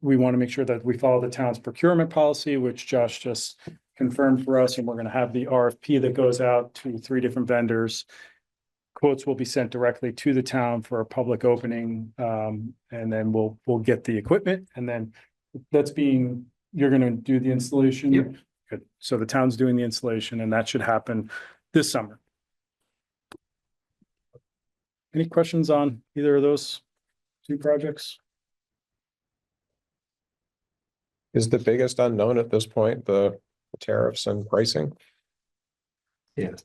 we want to make sure that we follow the town's procurement policy, which Josh just confirmed for us, and we're going to have the RFP that goes out to 3 different vendors. Quotes will be sent directly to the town for a public opening, and then we'll get the equipment, and then you're going to do the installation. Yep. Good. So the town's doing the installation, and that should happen this summer. Any questions on either of those? two projects. Is the biggest unknown at this point the tariffs and pricing? Yeah,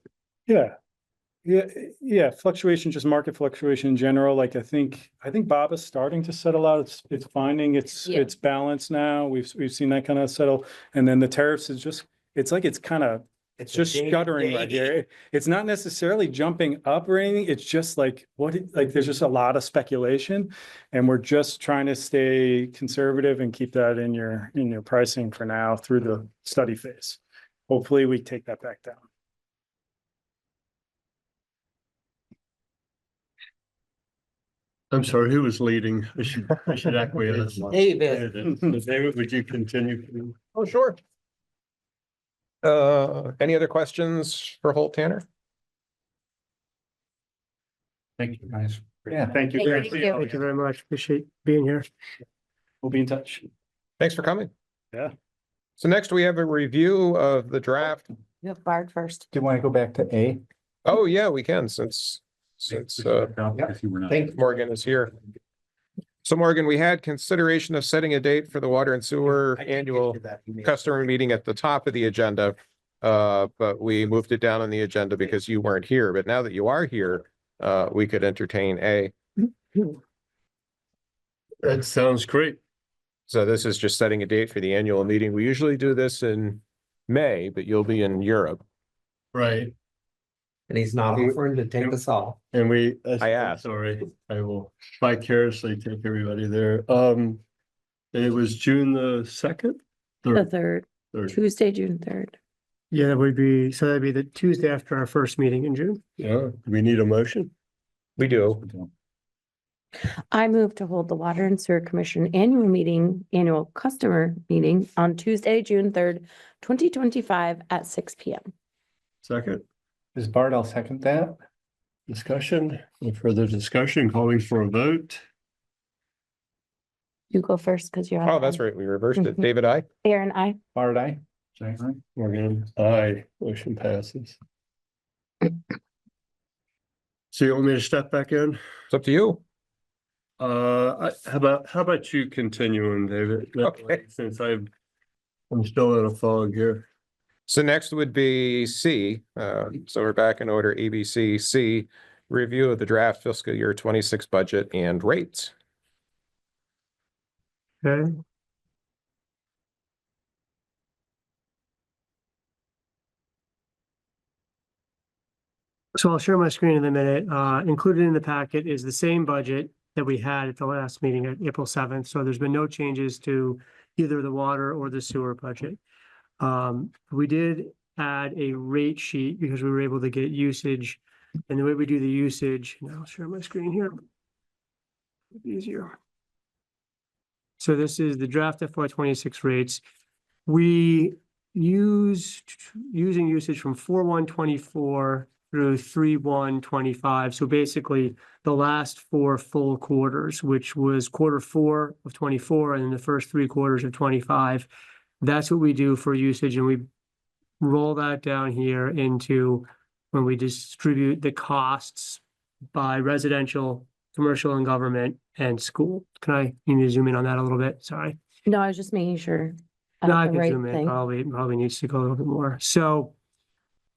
fluctuation, just market fluctuation in general, like I think Bob is starting to settle out, it's finding its Yeah. balance now, we've seen that kind of settle, and then the tariffs is just, it's like, it's just shuddering right here, it's not necessarily jumping up or anything, it's just like, there's just a lot of speculation, and we're just trying to stay conservative and keep that in your pricing for now through the study phase. Hopefully we take that back down. I'm sorry, who was leading? I should acquiesce. David. David, would you continue? Oh, sure. Any other questions for Holt Tanner? Thank you, guys. Yeah, Thank you. Thank you. Thank you very much. Appreciate being here. We'll be in touch. Thanks for coming. Yeah. So next we have a review of the draft. You have Bard first. do you want to go back to A? Oh, yeah, we can since Because you were not. Thank Morgan is here. So Morgan, we had consideration of setting a date for the water and sewer annual customer meeting at the top of the agenda. But we moved it down on the agenda because you weren't here. But now that you are here, we could entertain A. That sounds great. So this is just setting a date for the annual meeting. We usually do this in May, but you'll be in Europe. Right. And he's not offering to take us all. And I asked. Sorry, I will vicariously take everybody there. It was June the 2nd? The third, Third. Tuesday, June 3rd. Yeah, that'd be the Tuesday after our first meeting in June. Yeah, do we need a motion? We do. I move to hold the Water and Sewer Commission annual customer meeting on Tuesday, June 3rd, 2025 at 6 p.m. Second, Ms. Bard, I'll second that. discussion, no further discussion, calling for a vote. You go first because you're. Oh, that's right. We reversed it. Mhm. David, I. Aaron, I. Bard, aye. Morgan, aye, motion passes. So you want me to step back in? It's up to you. How about you continuing, David? Okay. Since I'm still in a fog here. So next would be C. So we're back in order, ABC. C, review of the draft fiscal year 26 budget and rates. Okay. So I'll share my screen in a minute. Included in the packet is the same budget that we had at the last meeting at April 7th. So there's been no changes to either the water or the sewer budget. We did add a rate sheet because we were able to get usage. And the way we do the usage, and I'll share my screen here. Easier. So this is the draft FY26 rates. We using usage from 4/1/24 through 3/1/25. So basically the last 4 full quarters, which was Q4 of 24 and then the first 3 quarters of 25. That's what we do for usage, and we roll that down here into when we distribute the costs by residential, commercial and government and school. You need to zoom in on that a little bit? Sorry. No, I was just making sure. I No, have I the can right zoom in. thing. Probably needs to go a little bit more. So,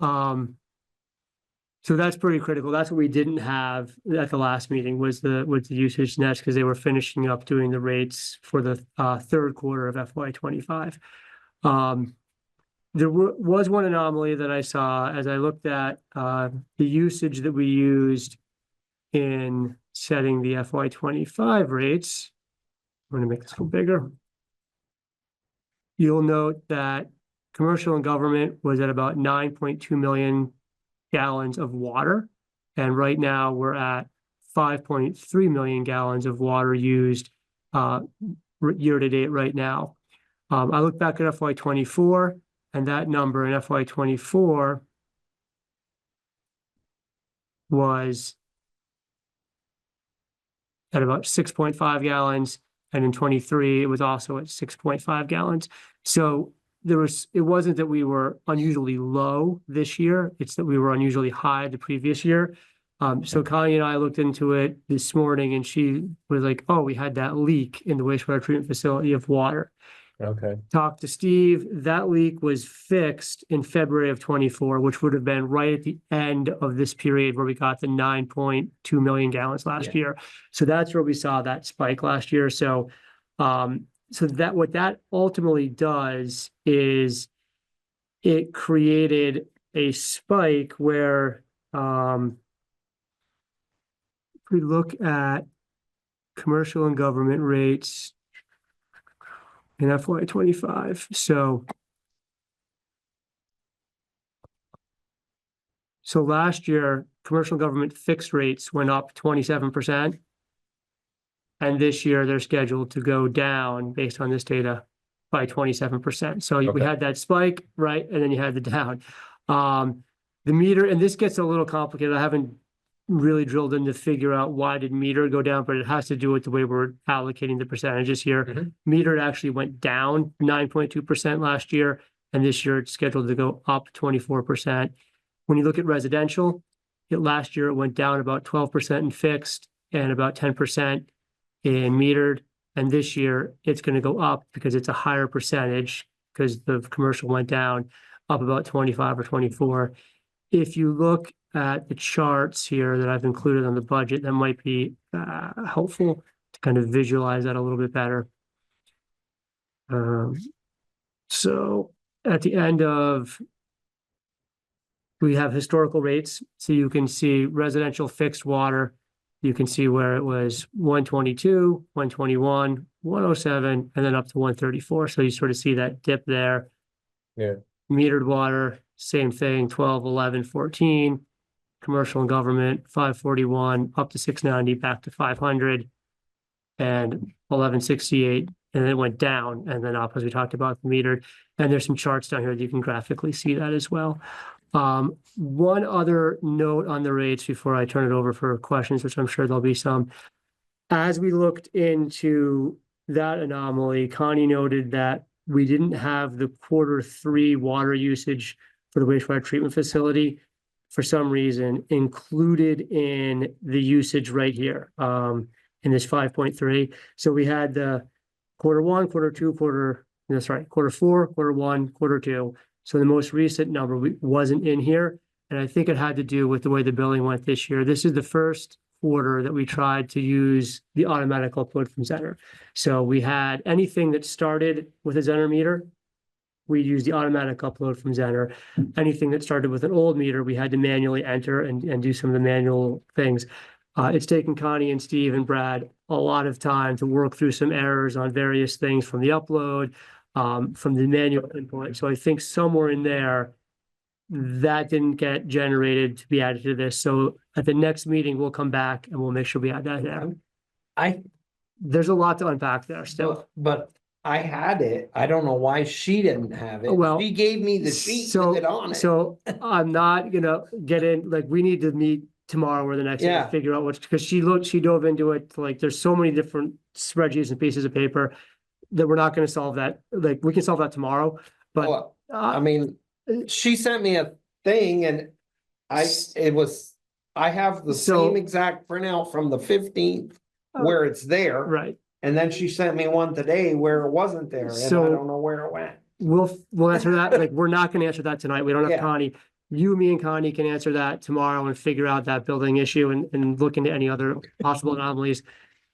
so that's pretty critical. That's what we didn't have at the last meeting was the usage nets because they were finishing up doing the rates for the third quarter of FY25. There was one anomaly that I saw as I looked at the usage that we used in setting the FY25 rates. I'm going to make this a little bigger. You'll note that commercial and government was at about 9.2 million gallons of water. And right now we're at 5.3 million gallons of water used year to date right now. I look back at FY24 and that number in FY24 was at about 6.5 gallons. And in 23, it was also at 6.5 gallons. So it wasn't that we were unusually low this year. It's that we were unusually high the previous year. So Connie and I looked into it this morning and she was like, oh, we had that leak in the wastewater treatment facility of water. Okay, Talked to Steve, that leak was fixed in February of 24, which would have been right at the end of this period where we got the 9.2 million gallons last year. So that's where we saw that spike last year. So, so that what that ultimately does is it created a spike where, if we look at commercial and government rates in FY 25, so last year, commercial government fixed rates went up 27%. And this year, they're scheduled to go down based on this data by 27%. So we Okay. had that spike, right? And then you had the down. The meter, and this gets a little complicated. I haven't really drilled in to figure out why did meter go down, but it has to do with the way we're allocating the percentages here. Mhm. Meter actually went down 9.2% last year, and this year it's scheduled to go up 24%. When you look at residential, last year it went down about 12% in fixed and about 10% in metered. And this year it's going to go up because it's a higher percentage because the commercial went down up about 25 or 24. If you look at the charts here that I've included on the budget, that might be helpful to kind of visualize that a little bit better. So at the end of, we have historical rates. So you can see residential fixed water. You can see where it was 122, 121, 107, and then up to 134. So you sort of see that dip there. Yeah. Metered water, same thing, 12, 11, 14. Commercial and government, 541, up to 690, back to 500, and 1168, and then it went down and then up as we talked about the metered. And there's some charts down here that you can graphically see that as well. One other note on the rates before I turn it over for questions, which I'm sure there'll be some. As we looked into that anomaly, Connie noted that we didn't have the Q3 water usage for the wastewater treatment facility for some reason included in the usage right here, in this 5.3. So we had the Q1, Q2, Q4, Q1, Q2. So the most recent number wasn't in here. And I think it had to do with the way the billing went this year. This is the first quarter that we tried to use the automatic upload from Zenner. So we had anything that started with a Zenner meter, we used the automatic upload from Zenner. Anything that started with an old meter, we had to manually enter and do some of the manual things. It's taken Connie and Steve and Brad a lot of time to work through some errors on various things from the upload, from the manual input. So I think somewhere in there, that didn't get generated to be added to this. So at the next meeting, we'll come back and we'll make sure we add that there. There's a lot to unpack there still. But I had it. I don't know why she didn't have it. Well, She gave me the sheet with it on it. So I'm not gonna get in, like, we need to meet tomorrow or the next day Yeah. to figure out because she dove into it, like, there's so many different spreadsheets and pieces of paper that we're not gonna solve that. Like, we can solve that tomorrow, but Well, I mean, she sent me a thing and I have the So- same exact printout from the 15th where it's there. right. And then she sent me one today where it wasn't there and I So- don't know where it went. We'll answer that. Like, we're not gonna answer that tonight. We don't have Yeah. Connie. You, me and Connie can answer that tomorrow and figure out that building issue and look into any other possible anomalies.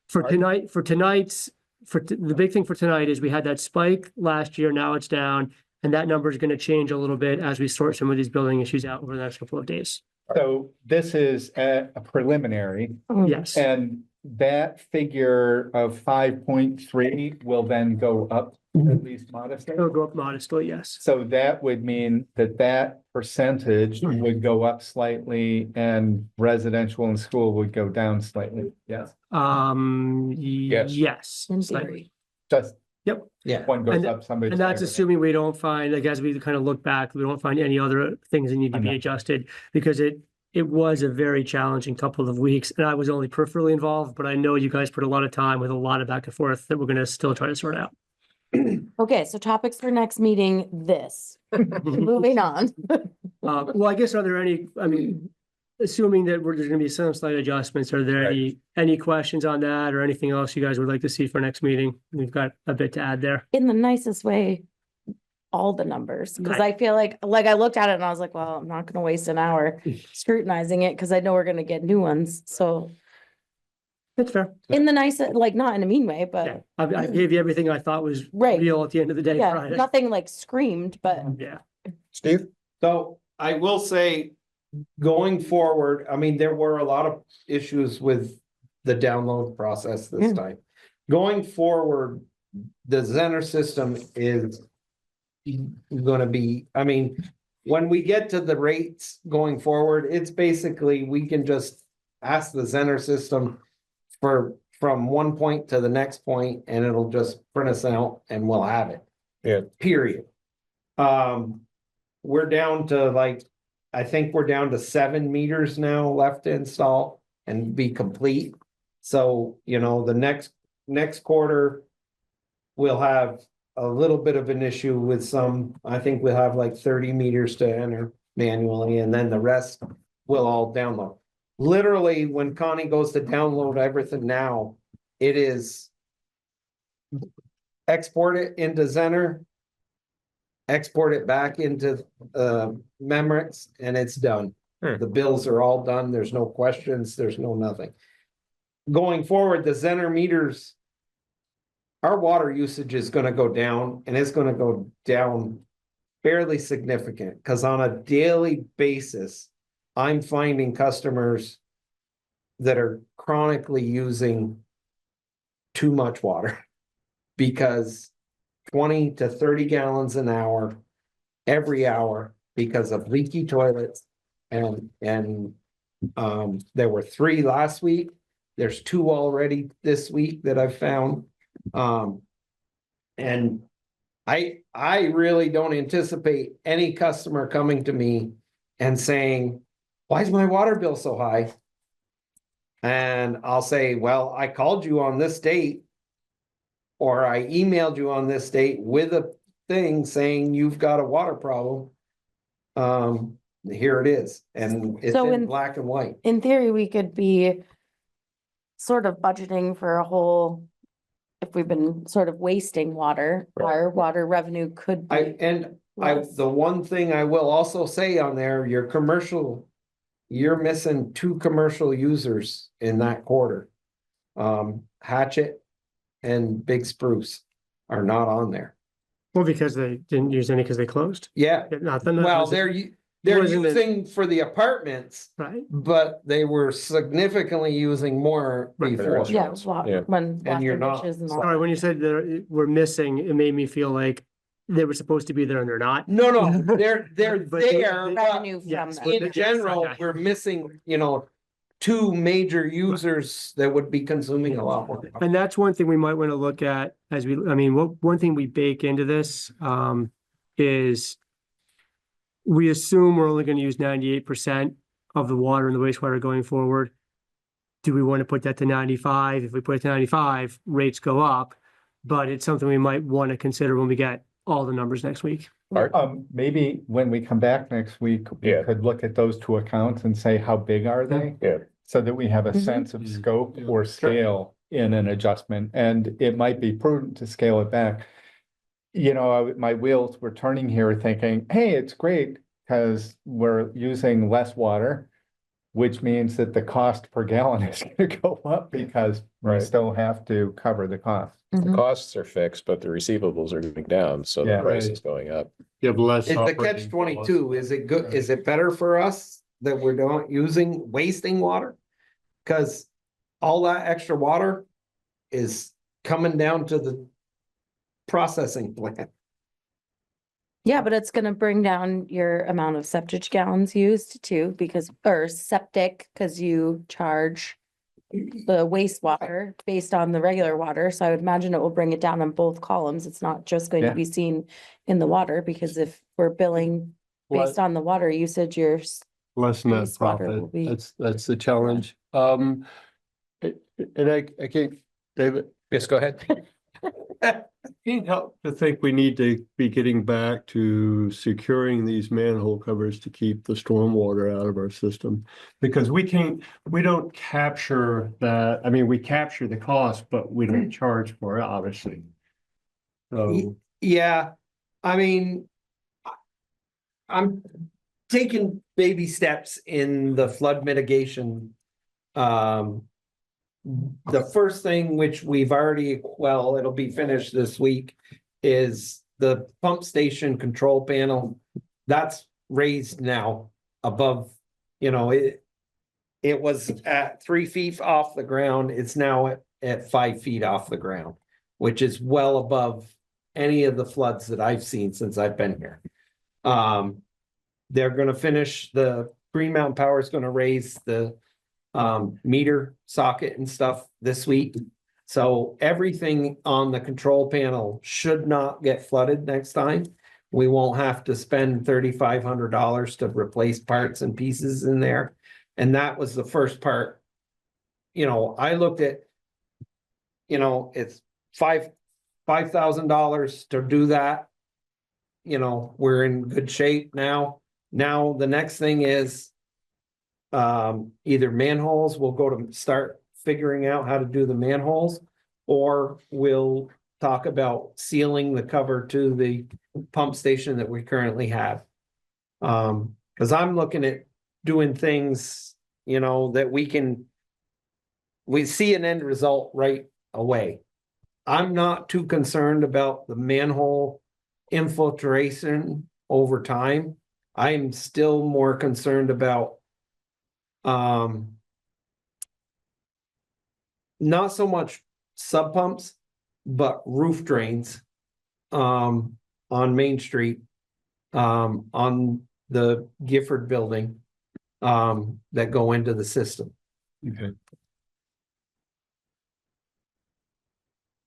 For tonight, the big thing for tonight is we had that spike last year. Now it's down. And that number is going to change a little bit as we sort some of these building issues out over the next couple of days. So this is a preliminary, Yes. and that figure of 5.3 will then go up at least modestly. It'll go up modestly, yes. So that would mean that percentage would go up slightly and residential and school would go down slightly. Yes, Yes. In slightly. theory. just Yeah. one goes And- up, somebody. And that's assuming we don't find, like, as we kind of look back, we don't find any other things that need to be Okay. adjusted because it was a very challenging couple of weeks and I was only peripherally involved, but I know you guys put a lot of time with a lot of back and forth that we're going to still try to sort out. Okay, so topics for next meeting, this. Moving on. Well, I guess, are there any, I mean, assuming that there's gonna be some slight adjustments, are there any questions on that or anything else you guys would like to see for next meeting? We've got a bit to add there. In the nicest way, all the numbers, because Right. I feel like I looked at it and I was like, well, I'm not gonna waste an hour scrutinizing it, because I know we're gonna get new ones, so. That's fair. In the nice, like, not in a mean way, Yeah, but, I gave you everything I thought was Right. real at the end of the day yeah, Friday. nothing like screamed, but. Yeah, Steve? So I will say, going forward, I mean, there were a lot of issues with the download process this Yeah. time. Going forward, the Zenner system is gonna be, I mean, when we get to the rates going forward, it's basically, we can just ask the Zenner system from one point to the next point, and it'll just print us out and we'll have it. Yeah. Period. We're down to like, I think we're down to 7 meters now left to install and be complete. So, you know, the next quarter, we'll have a little bit of an issue with some, I think we'll have like 30 meters to enter manually, and then the rest will all download. Literally, when Connie goes to download everything now, it is export it into Zenner, export it back into Memorex, and it's done. The bills are all done. There's no questions. There's no nothing. Going forward, the Zenner meters, our water usage is gonna go down, and it's gonna go down fairly significant, because on a daily basis, I'm finding customers that are chronically using too much water, because 20 to 30 gallons an hour, every hour, because of leaky toilets. And there were 3 last week. There's 2 already this week that I've found. And I really don't anticipate any customer coming to me and saying, why is my water bill so high? And I'll say, well, I called you on this date, or I emailed you on this date with a thing saying you've got a water problem. Here it is, and it's So in in- black and white. In theory, we could be sort of budgeting for a whole, if we've been sort of wasting water, our water revenue could be. The one thing I will also say on there, your commercial, you're missing 2 commercial users in that quarter. Hatchet and Big Spruce are not on there. well, because they didn't use any because they closed. Yeah, Nothing. well, they're wasn't it- using for the apartments, Right, but they were significantly using more Right. before. Yeah, Yeah. when. And you're washing not- dishes and all sorry, when you said that we're missing, it made me feel like they were supposed to be there and they're not. No, they're But they- there, they- but Revenue from Yes, that. but in general, Okay. we're missing, 2 major users that would be consuming a lot more. And that's one thing we might want to look at as one thing we bake into this, is we assume we're only going to use 98% of the water and the wastewater going forward. Do we want to put that to 95? If we put it to 95, rates go up, but it's something we might want to consider when we get all the numbers next week. Maybe when we come back next week, we Yeah. could look at those 2 accounts and say, how big are they? Yeah. So that we have a Mhm. sense of Mhm. scope Yeah. or scale in an adjustment, and it might be prudent to scale it back. My wheels were turning here thinking, hey, it's great, because we're using less water, which means that the cost per gallon is gonna go up because we Right. still have to cover the cost. The Mhm. costs are fixed, but the receivables are going down, so the Yeah. price Right. is going up. You have less. It's the operating catch 22, costs. is it good, is it better for us that we're not wasting water? Cause all that extra water is coming down to the processing plant. Yeah, but it's gonna bring down your amount of septic gallons used too, or septic, because you charge the wastewater based on the regular water, so I would imagine it will bring it down on both columns. It's not just going to Yeah. be seen in the water, because if we're billing based on the water usage, Less net wastewater will profit. be- That's the challenge. And I can't, David, Yes, go ahead. Can't help to think we need to be getting back to securing these manhole covers to keep the stormwater out of our system. Because we don't capture that, I mean, we capture the cost, but we don't charge for it, obviously. So, Yeah, I mean, I'm taking baby steps in the flood mitigation. The first thing which we've already, well, it'll be finished this week, is the pump station control panel. That's raised now above, it was at 3 feet off the ground. It's now at 5 feet off the ground, which is well above any of the floods that I've seen since I've been here. They're gonna finish, the Green Mountain Power is gonna raise the meter socket and stuff this week. So everything on the control panel should not get flooded next time. We won't have to spend $3,500 to replace parts and pieces in there. And that was the first part. I looked at, it's $5,000 to do that. We're in good shape now. Now, the next thing is either manholes, we'll go to start figuring out how to do the manholes, or we'll talk about sealing the cover to the pump station that we currently have. Because I'm looking at doing things, that we see an end result right away. I'm not too concerned about the manhole infiltration over time. I'm still more concerned about not so much sub pumps, but roof drains on Main Street, on the Gifford building, that go into the system. okay.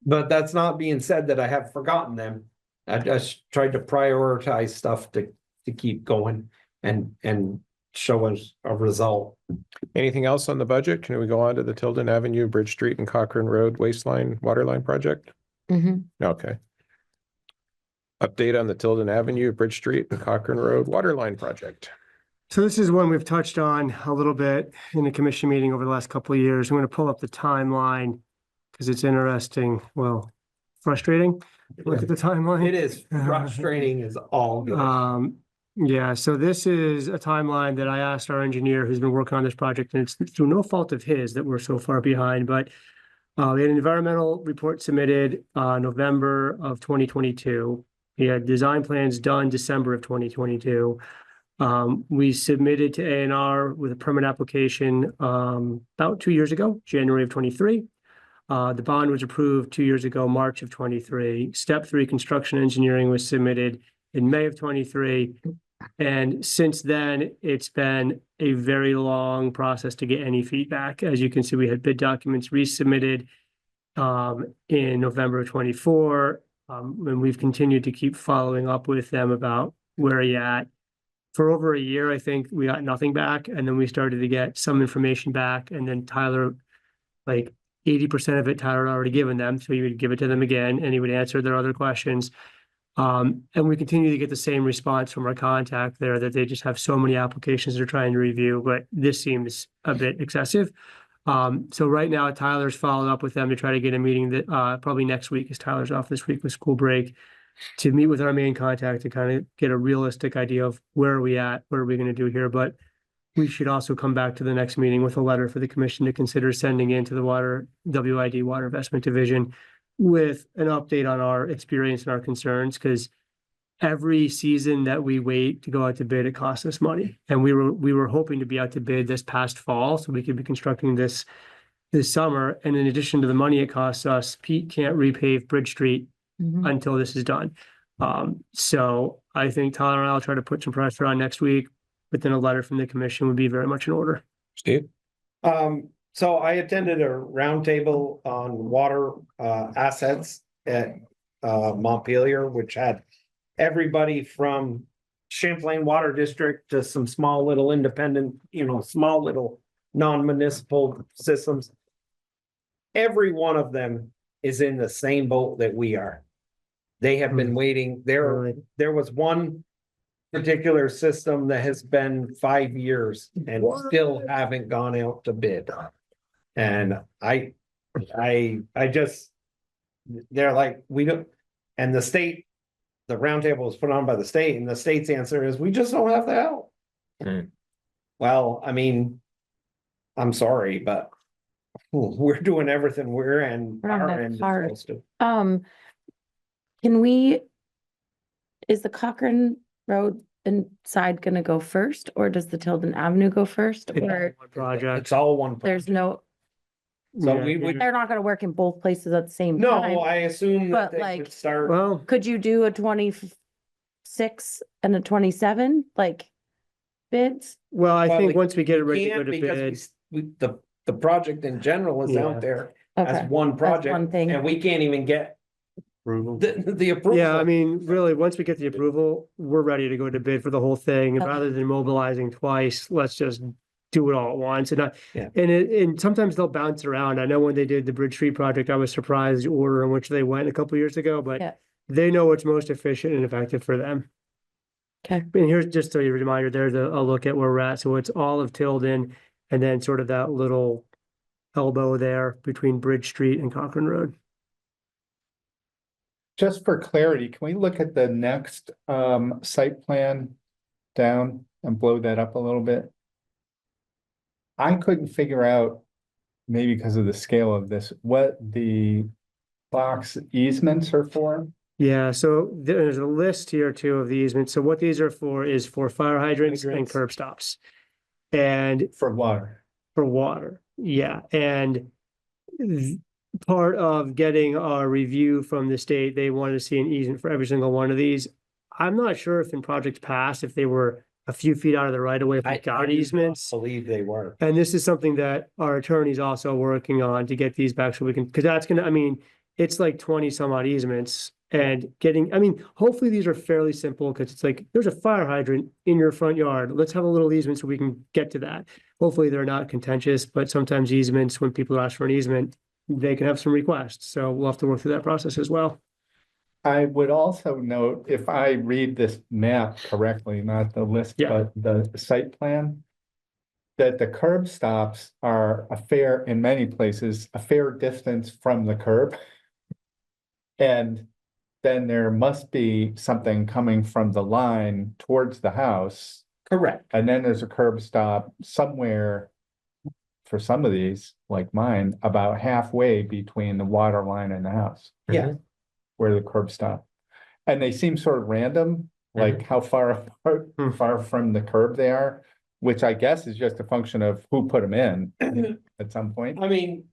But that's not being said that I have forgotten them. I just tried to prioritize stuff to keep going and show us a result. Anything else on the budget? Can we go on to the Tilden Avenue, Bridge Street and Cochran Road Wasteline Waterline project? Mhm. Okay. Update on the Tilden Avenue, Bridge Street and Cochran Road Waterline project. So this is one we've touched on a little bit in the commission meeting over the last couple of years. I'm going to pull up the timeline because it's interesting. Well, frustrating. Look at the timeline. It is frustrating as all good. Yeah, so this is a timeline that I asked our engineer who's been working on this project, and it's through no fault of his that we're so far behind, but we had an environmental report submitted November of 2022. We had design plans done December of 2022. We submitted to A&R with a permit application about 2 years ago, January of 23. The bond was approved 2 years ago, March of 23. Step 3 construction engineering was submitted in May of 23. And since then, it's been a very long process to get any feedback. As you can see, we had bid documents resubmitted in November of 24. And we've continued to keep following up with them about where are you at. For over a year, I think we got nothing back. And then we started to get some information back. And then Tyler, like 80% of it, Tyler had already given them. So you would give it to them again and he would answer their other questions. And we continue to get the same response from our contact there that they just have so many applications they're trying to review, but this seems a bit excessive. So right now Tyler's followed up with them to try to get a meeting that probably next week, as Tyler's off this week with school break, to meet with our main contact to kind of get a realistic idea of where are we at, what are we going to do here. But we should also come back to the next meeting with a letter for the commission to consider sending into the WID Water Investment Division with an update on our experience and our concerns, because every season that we wait to go out to bid, it costs us money. And we were hoping to be out to bid this past fall so we could be constructing this summer. And in addition to the money it costs us, Pete can't repave Bridge Street until this is done. So I think Tyler and I will try to put some pressure on next week, but then a letter from the commission would be very much in order. Steve? So I attended a roundtable on water assets at Montpelier, which had everybody from Champlain Water District to some small little independent, small little non-municipal systems. Every one of them is in the same boat that we are. They have been waiting, there was one particular system that has been 5 years and still haven't gone out to bid. And I just, they're like, we don't, and the state, the roundtable was put on by the state, and the state's answer is, we just don't have the help. Well, I mean, I'm sorry, but we're doing everything we're in. We're not our that end is hard. supposed to. Can we, is the Cochran Road and side gonna go first, or does the Tilden Avenue go first? It's Or one project. It's all one. there's no, So Yeah, we would, they're not gonna work in both places at the same no, time? I assume that But, they like, would start. Well, Could you do a 26 and a 27, like bids? well, I Well, think we- once we get it we ready to go can't to because bid, the project in general is Yeah. out there Okay, as one project, one thing. and we can't even get Approval. the approval. yeah, I mean, really, once we get the approval, we're ready to go to bid for the whole thing. And Okay. rather than mobilizing twice, let's just do it all at once. And Yeah. and sometimes they'll bounce around. I know when they did the Bridge Street project, I was surprised the order in which they went a couple years ago, but Yeah. they know what's most efficient and effective for them. Okay. And here's just a reminder, there's a look at where we're at. So it's all of Tilden and then sort of that little elbow there between Bridge Street and Cochran Road. Just for clarity, can we look at the next site plan down and blow that up a little bit? I couldn't figure out, maybe because of the scale of this, what the box easements are for. Yeah, so there's a list here too of the easements. So what these are for is for fire hydrants and Hydrants. curb stops. And For water. for water, yeah, and part of getting our review from the state, they wanted to see an easement for every single one of these. I'm not sure if in projects past, if they were a few feet out of the right of way, if we got easements. Believe they were. And this is something that our attorney's also working on to get these back so we can, because that's gonna, I mean, it's like 20 some odd easements. And getting, I mean, hopefully these are fairly simple, because it's like, there's a fire hydrant in your front yard. Let's have a little easement so we can get to that. Hopefully they're not contentious, but sometimes easements, when people ask for an easement, they can have some requests. So we'll have to work through that process as well. I would also note, if I read this map correctly, not the list, Yeah. but the site plan, that the curb stops are a fair, in many places, a fair distance from the curb. And then there must be something coming from the line towards the house. Correct. And then there's a curb stop somewhere for some of these, like mine, about halfway between the water line and the house. Yeah. Where the curb stop. And they seem sort of random, like how far apart, far from the curb they are, which I guess is just a function of who put them in at some point. I mean,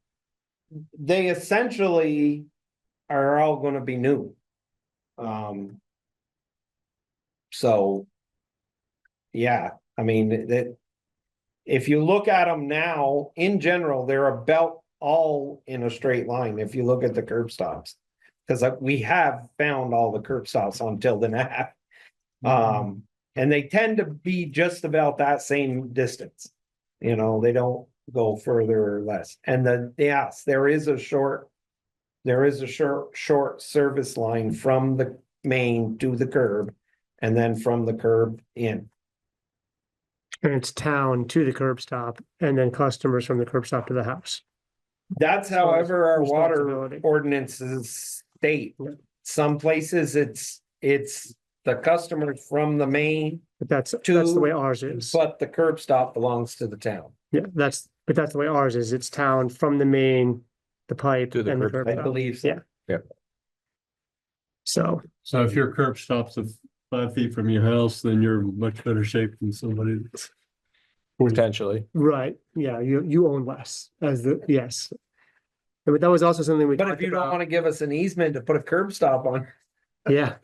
they essentially are all gonna be new. So. Yeah, I mean, that. If you look at them now, in general, they're about all in a straight line, if you look at the curb stops. Cause we have found all the curb stops on Tilden Ave. And they tend to be just about that same distance. You know, they don't go further or less. And then, yes, there is a short service line from the main to the curb and then from the curb in. And it's town to the curb stop and then customers from the curb stop to the house. That's So however our water responsibility. ordinances state. Yeah. Some places it's the customers from the main, But that's the way ours is. but the curb stop belongs to the town. Yeah, but that's the way ours is. It's town from the main, the pipe To the and the curb curb I stop. believe so. Yeah. So, So if your curb stops at 5 feet from your house, then you're in much better shape than somebody that's. Potentially. right, yeah, you own less yes. But that was also something we But if talked you don't about. want to give us an easement to put a curb stop on, Yeah,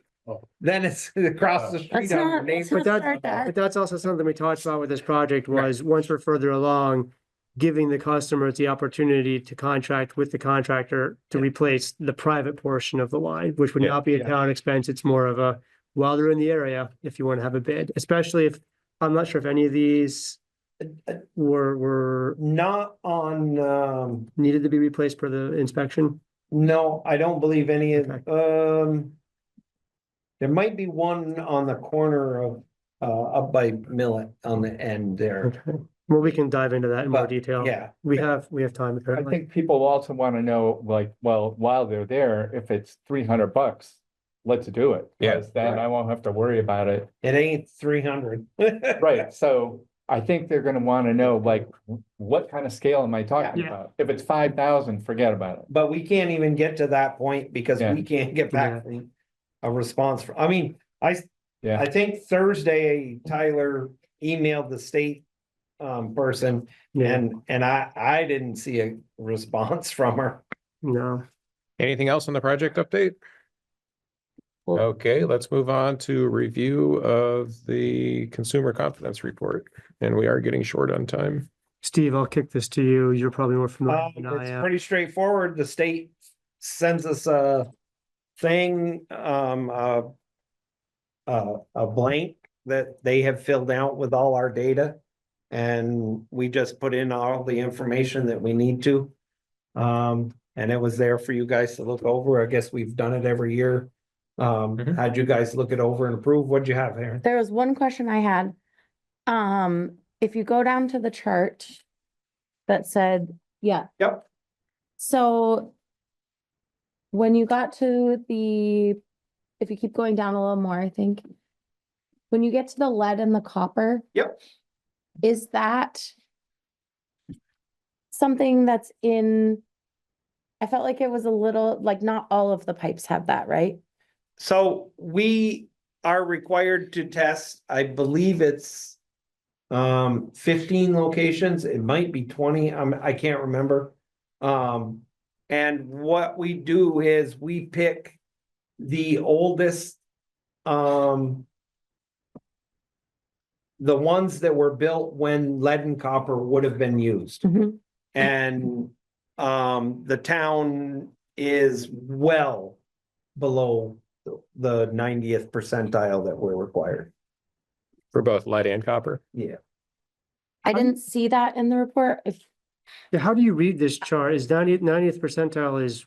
then it's across the street Let's on your not, let's neighbor. but not start that. but that's also something we talked about with this project was, once we're further along, giving the customers the opportunity to contract with the contractor to replace the private portion of the line, which would Yeah, not be a yeah. town expense. It's more of a, while they're in the area, if you want to have a bid, especially if, I'm not sure if any of these were Not on, needed to be replaced per the inspection. No, I don't believe any of, Okay. there might be one on the corner of, up by Millet on the end there. Okay. Well, we can dive into that in more But, detail. yeah. We have time I apparently. think people also want to know, like, well, while they're there, if it's $300, let's do it. Yeah. 'Cause then I won't have to worry about it. It ain't 300. Right, so I think they're gonna wanna know, like, what kind of scale am I talking Yeah. about? If it's 5,000, forget about it. But we can't even get to that point because Yeah. we can't get Yeah. back a response. I mean, I Yeah, think Thursday Tyler emailed the state person Yeah, and I didn't see a response from her. no. Anything else on the project update? Well- Okay, let's move on to review of the consumer confidence report, and we are getting short on time. Steve, I'll kick this to you. You're probably more familiar than I It's am. pretty straightforward. The state sends us a thing, a blank that they have filled out with all our data. And we just put in all the information that we need to. And it was there for you guys to look over. I guess we've done it every year. Mhm. Had you guys look it over and approve? What'd you have there? There was one question I had. If you go down to the chart that said, yeah, Yep. so when you got to the, if you keep going down a little more, I think, when you get to the lead and the copper. Yep. Is that something that's in, I felt like it was a little, like not all of the pipes have that, right? So we are required to test, I believe it's 15 locations, it might be 20, I can't remember. And what we do is we pick the oldest, the ones that were built when lead and copper would have been used. Mhm. And the town is well below the 90th percentile that we're required. For both lead and copper. Yeah. I didn't see that in the report. If, Yeah, how do you read this chart? Is 90th percentile is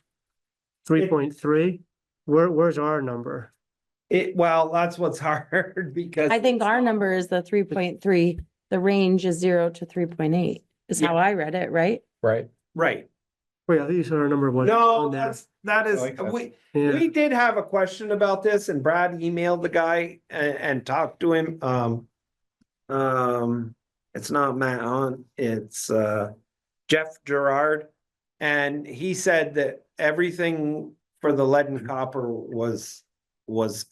3.3? Where's our number? Well, that's what's hard because. I think our number is the 3.3, the range is 0 to 3.8, is how Yeah. I read it, right? Right. Right. Wait, I think you said our number was. No, on there. that is, like that. Yeah. we did have a question about this and Brad emailed the guy and talked to him. It's not Matt Hunt, it's Jeff Gerard. And he said that everything for the lead and copper was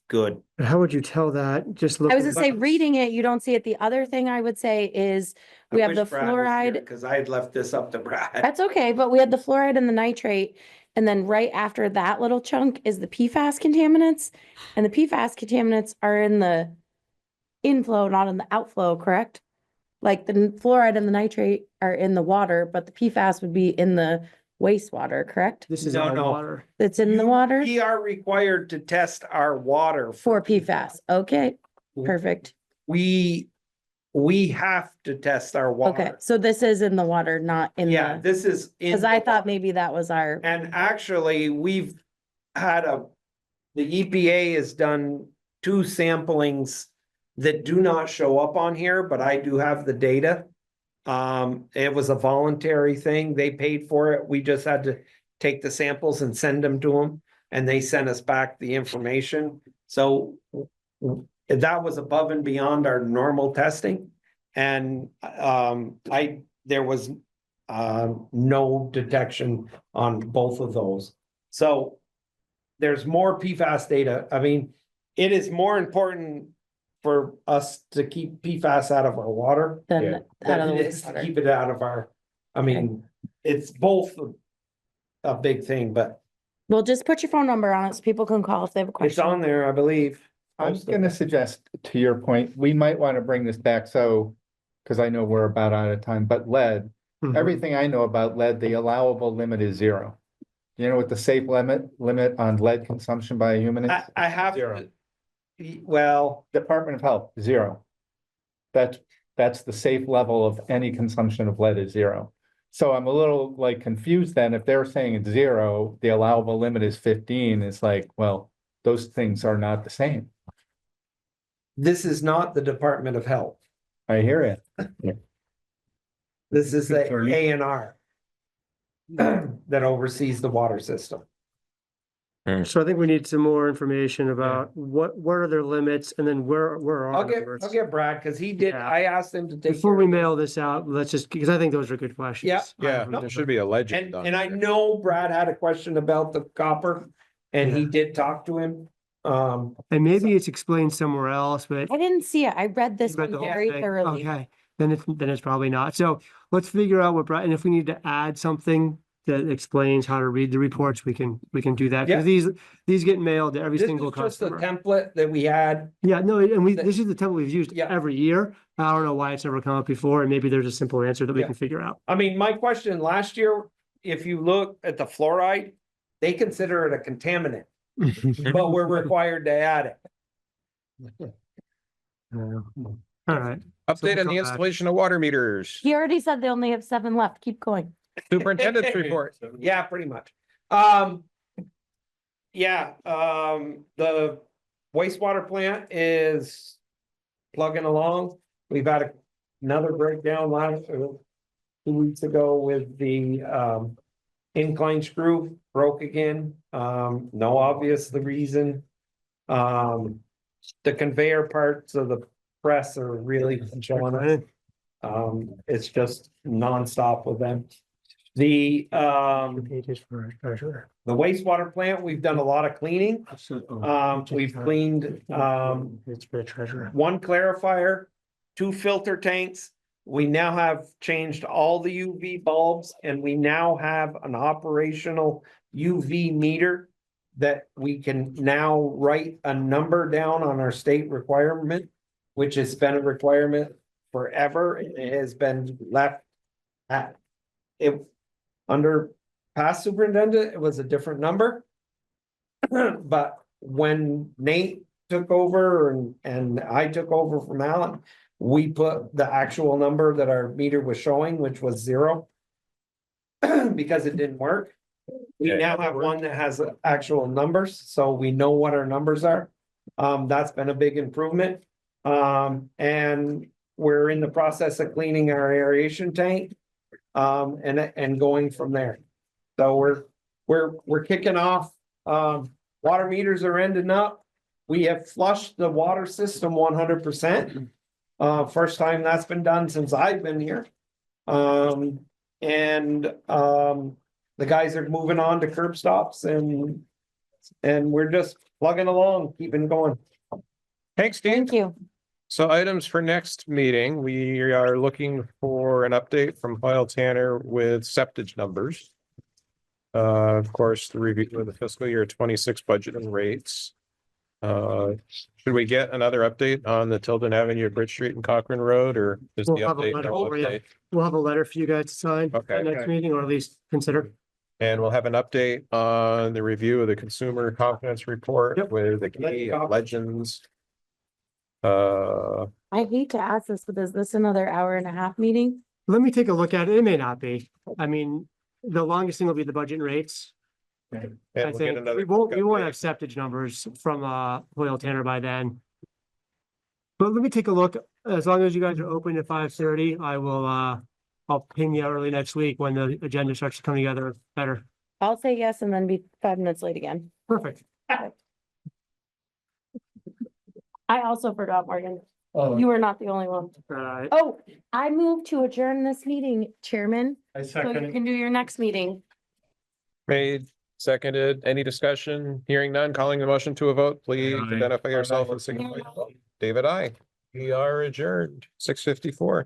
good. How would you tell that? Just look. I was gonna say, reading it, you don't see it. The other thing I would say is, we have the fluoride. Cause I had left this up to Brad. That's okay, but we had the fluoride and the nitrate, and then right after that little chunk is the PFAS contaminants. And the PFAS contaminants are in the inflow, not in the outflow, correct? Like the fluoride and the nitrate are in the water, but the PFAS would be in the wastewater, correct? This is No, all no. water. It's in the water We are required to test our water. for PFAS. Okay, perfect. We have to test our Okay, water. so this is in the water, not in Yeah, the, this is. in because I the thought water. maybe that was our, And actually, we've had the EPA has done 2 samplings that do not show up on here, but I do have the data. It was a voluntary thing. They paid for it. We just had to take the samples and send them to them. And they sent us back the information. So that was above and beyond our normal testing. And there was no detection on both of those. So there's more PFAS data. I mean, it is more important for us to keep PFAS out of our water then Yeah. out of than the it is to wastewater. keep it out of our, I mean, it's both a big thing, but Well, just put your phone number on it so people can call if they have a it's question. on there, I believe. I'm gonna suggest, to your point, we might want to bring this back, so, because I know we're about out of time, but lead, Mhm. everything I know about lead, the allowable limit is 0. You know what the safe limit on lead consumption by a human is? I have, Zero. well, Department of Health, 0. That's the safe level of any consumption of lead is 0. So I'm a little like confused then, if they're saying it's 0, the allowable limit is 15, it's like, well, those things are not the same. This is not the Department of Health. I hear it. This is the Attorney. A&R that oversees the water system. So I think we need some more information about what are their limits and then where are I'll our get, numbers? I'll get Brad, because he did, Yeah. I asked him to take. Before care we of it. mail this out, let's just, because I think those are good questions. Yeah. Yeah, No. there should be a legend. And I know Brad had a question about the copper, and he did talk to him. And maybe it's explained somewhere else, but. I didn't see it. I read this You read one the whole very thing? thoroughly. Okay, then it's probably not. So let's figure out what, and if we need to add something that explains how to read the reports, we can do that. Yeah. Because these get mailed to every This single is just a customer. template that we had. Yeah, no, and that- this is the template we've used Yeah. every year. I don't know why it's never come up before, and maybe there's a simple answer that we Yeah. can figure out. I mean, my question last year, if you look at the fluoride, they consider it a contaminant, but we're required to add it. All right. Update on come the back. installation of water meters. He already said they only have 7 left. Keep going. Superintendent's report. Yeah, pretty much. Yeah, the wastewater plant is plugging along. We've had another breakdown last 2 weeks ago with the incline screw broke again. No obvious the reason. The conveyor parts of the press are really showing up. It's just nonstop with them. The Pages for treasurer. the wastewater plant, we've done a lot of cleaning. We've cleaned It's for the treasurer. 1 clarifier, 2 filter tanks. We now have changed all the UV bulbs, and we now have an operational UV meter that we can now write a number down on our state requirement, which has been a requirement forever. It has been left at it under past superintendent, it was a different number. But when Nate took over and I took over from Alan, we put the actual number that our meter was showing, which was 0. Because it didn't work. We Okay. now have one that has actual numbers, so we know what our numbers are. That's been a big improvement. And we're in the process of cleaning our aeration tank. And going from there. So we're kicking off, water meters are ending up. We have flushed the water system 100%. First time that's been done since I've been here. The guys are moving on to curb stops and we're just plugging along, keeping going. Thanks, Steve. Thank you. So items for next meeting, we are looking for an update from Hoyle Tanner with septage numbers. Of course, the review of the fiscal year 26 budget and rates. Should we get another update on the Tilden Avenue, Bridge Street and Cochran Road, or is the We'll have a update? letter no for you. update? We'll have a letter for you guys to sign. Okay. at Next meeting, or at least consider. And we'll have an update on the review of the consumer confidence report Yep. with the key legends. I hate to ask this, but is this another hour-and-a-half meeting? Let me take a look at it. It may not be. I mean, the longest thing will be the budget and rates. and I we'll get think another we won't update. have septage numbers from Hoyle Tanner by then. But let me take a look. As long as you guys are open at 5:30, I will I'll ping you early next week when the agenda starts to come together better. I'll say yes and then be 5 minutes late again. Perfect. I also forgot, Morgan. You were not the only one. Right. Oh, I moved to adjourn this meeting, Chairman, I so you can do your next meeting. Made, seconded, any discussion? Hearing none, calling the motion to a vote, please Aye. identify yourself and signify. David, I. We are adjourned, 6:54.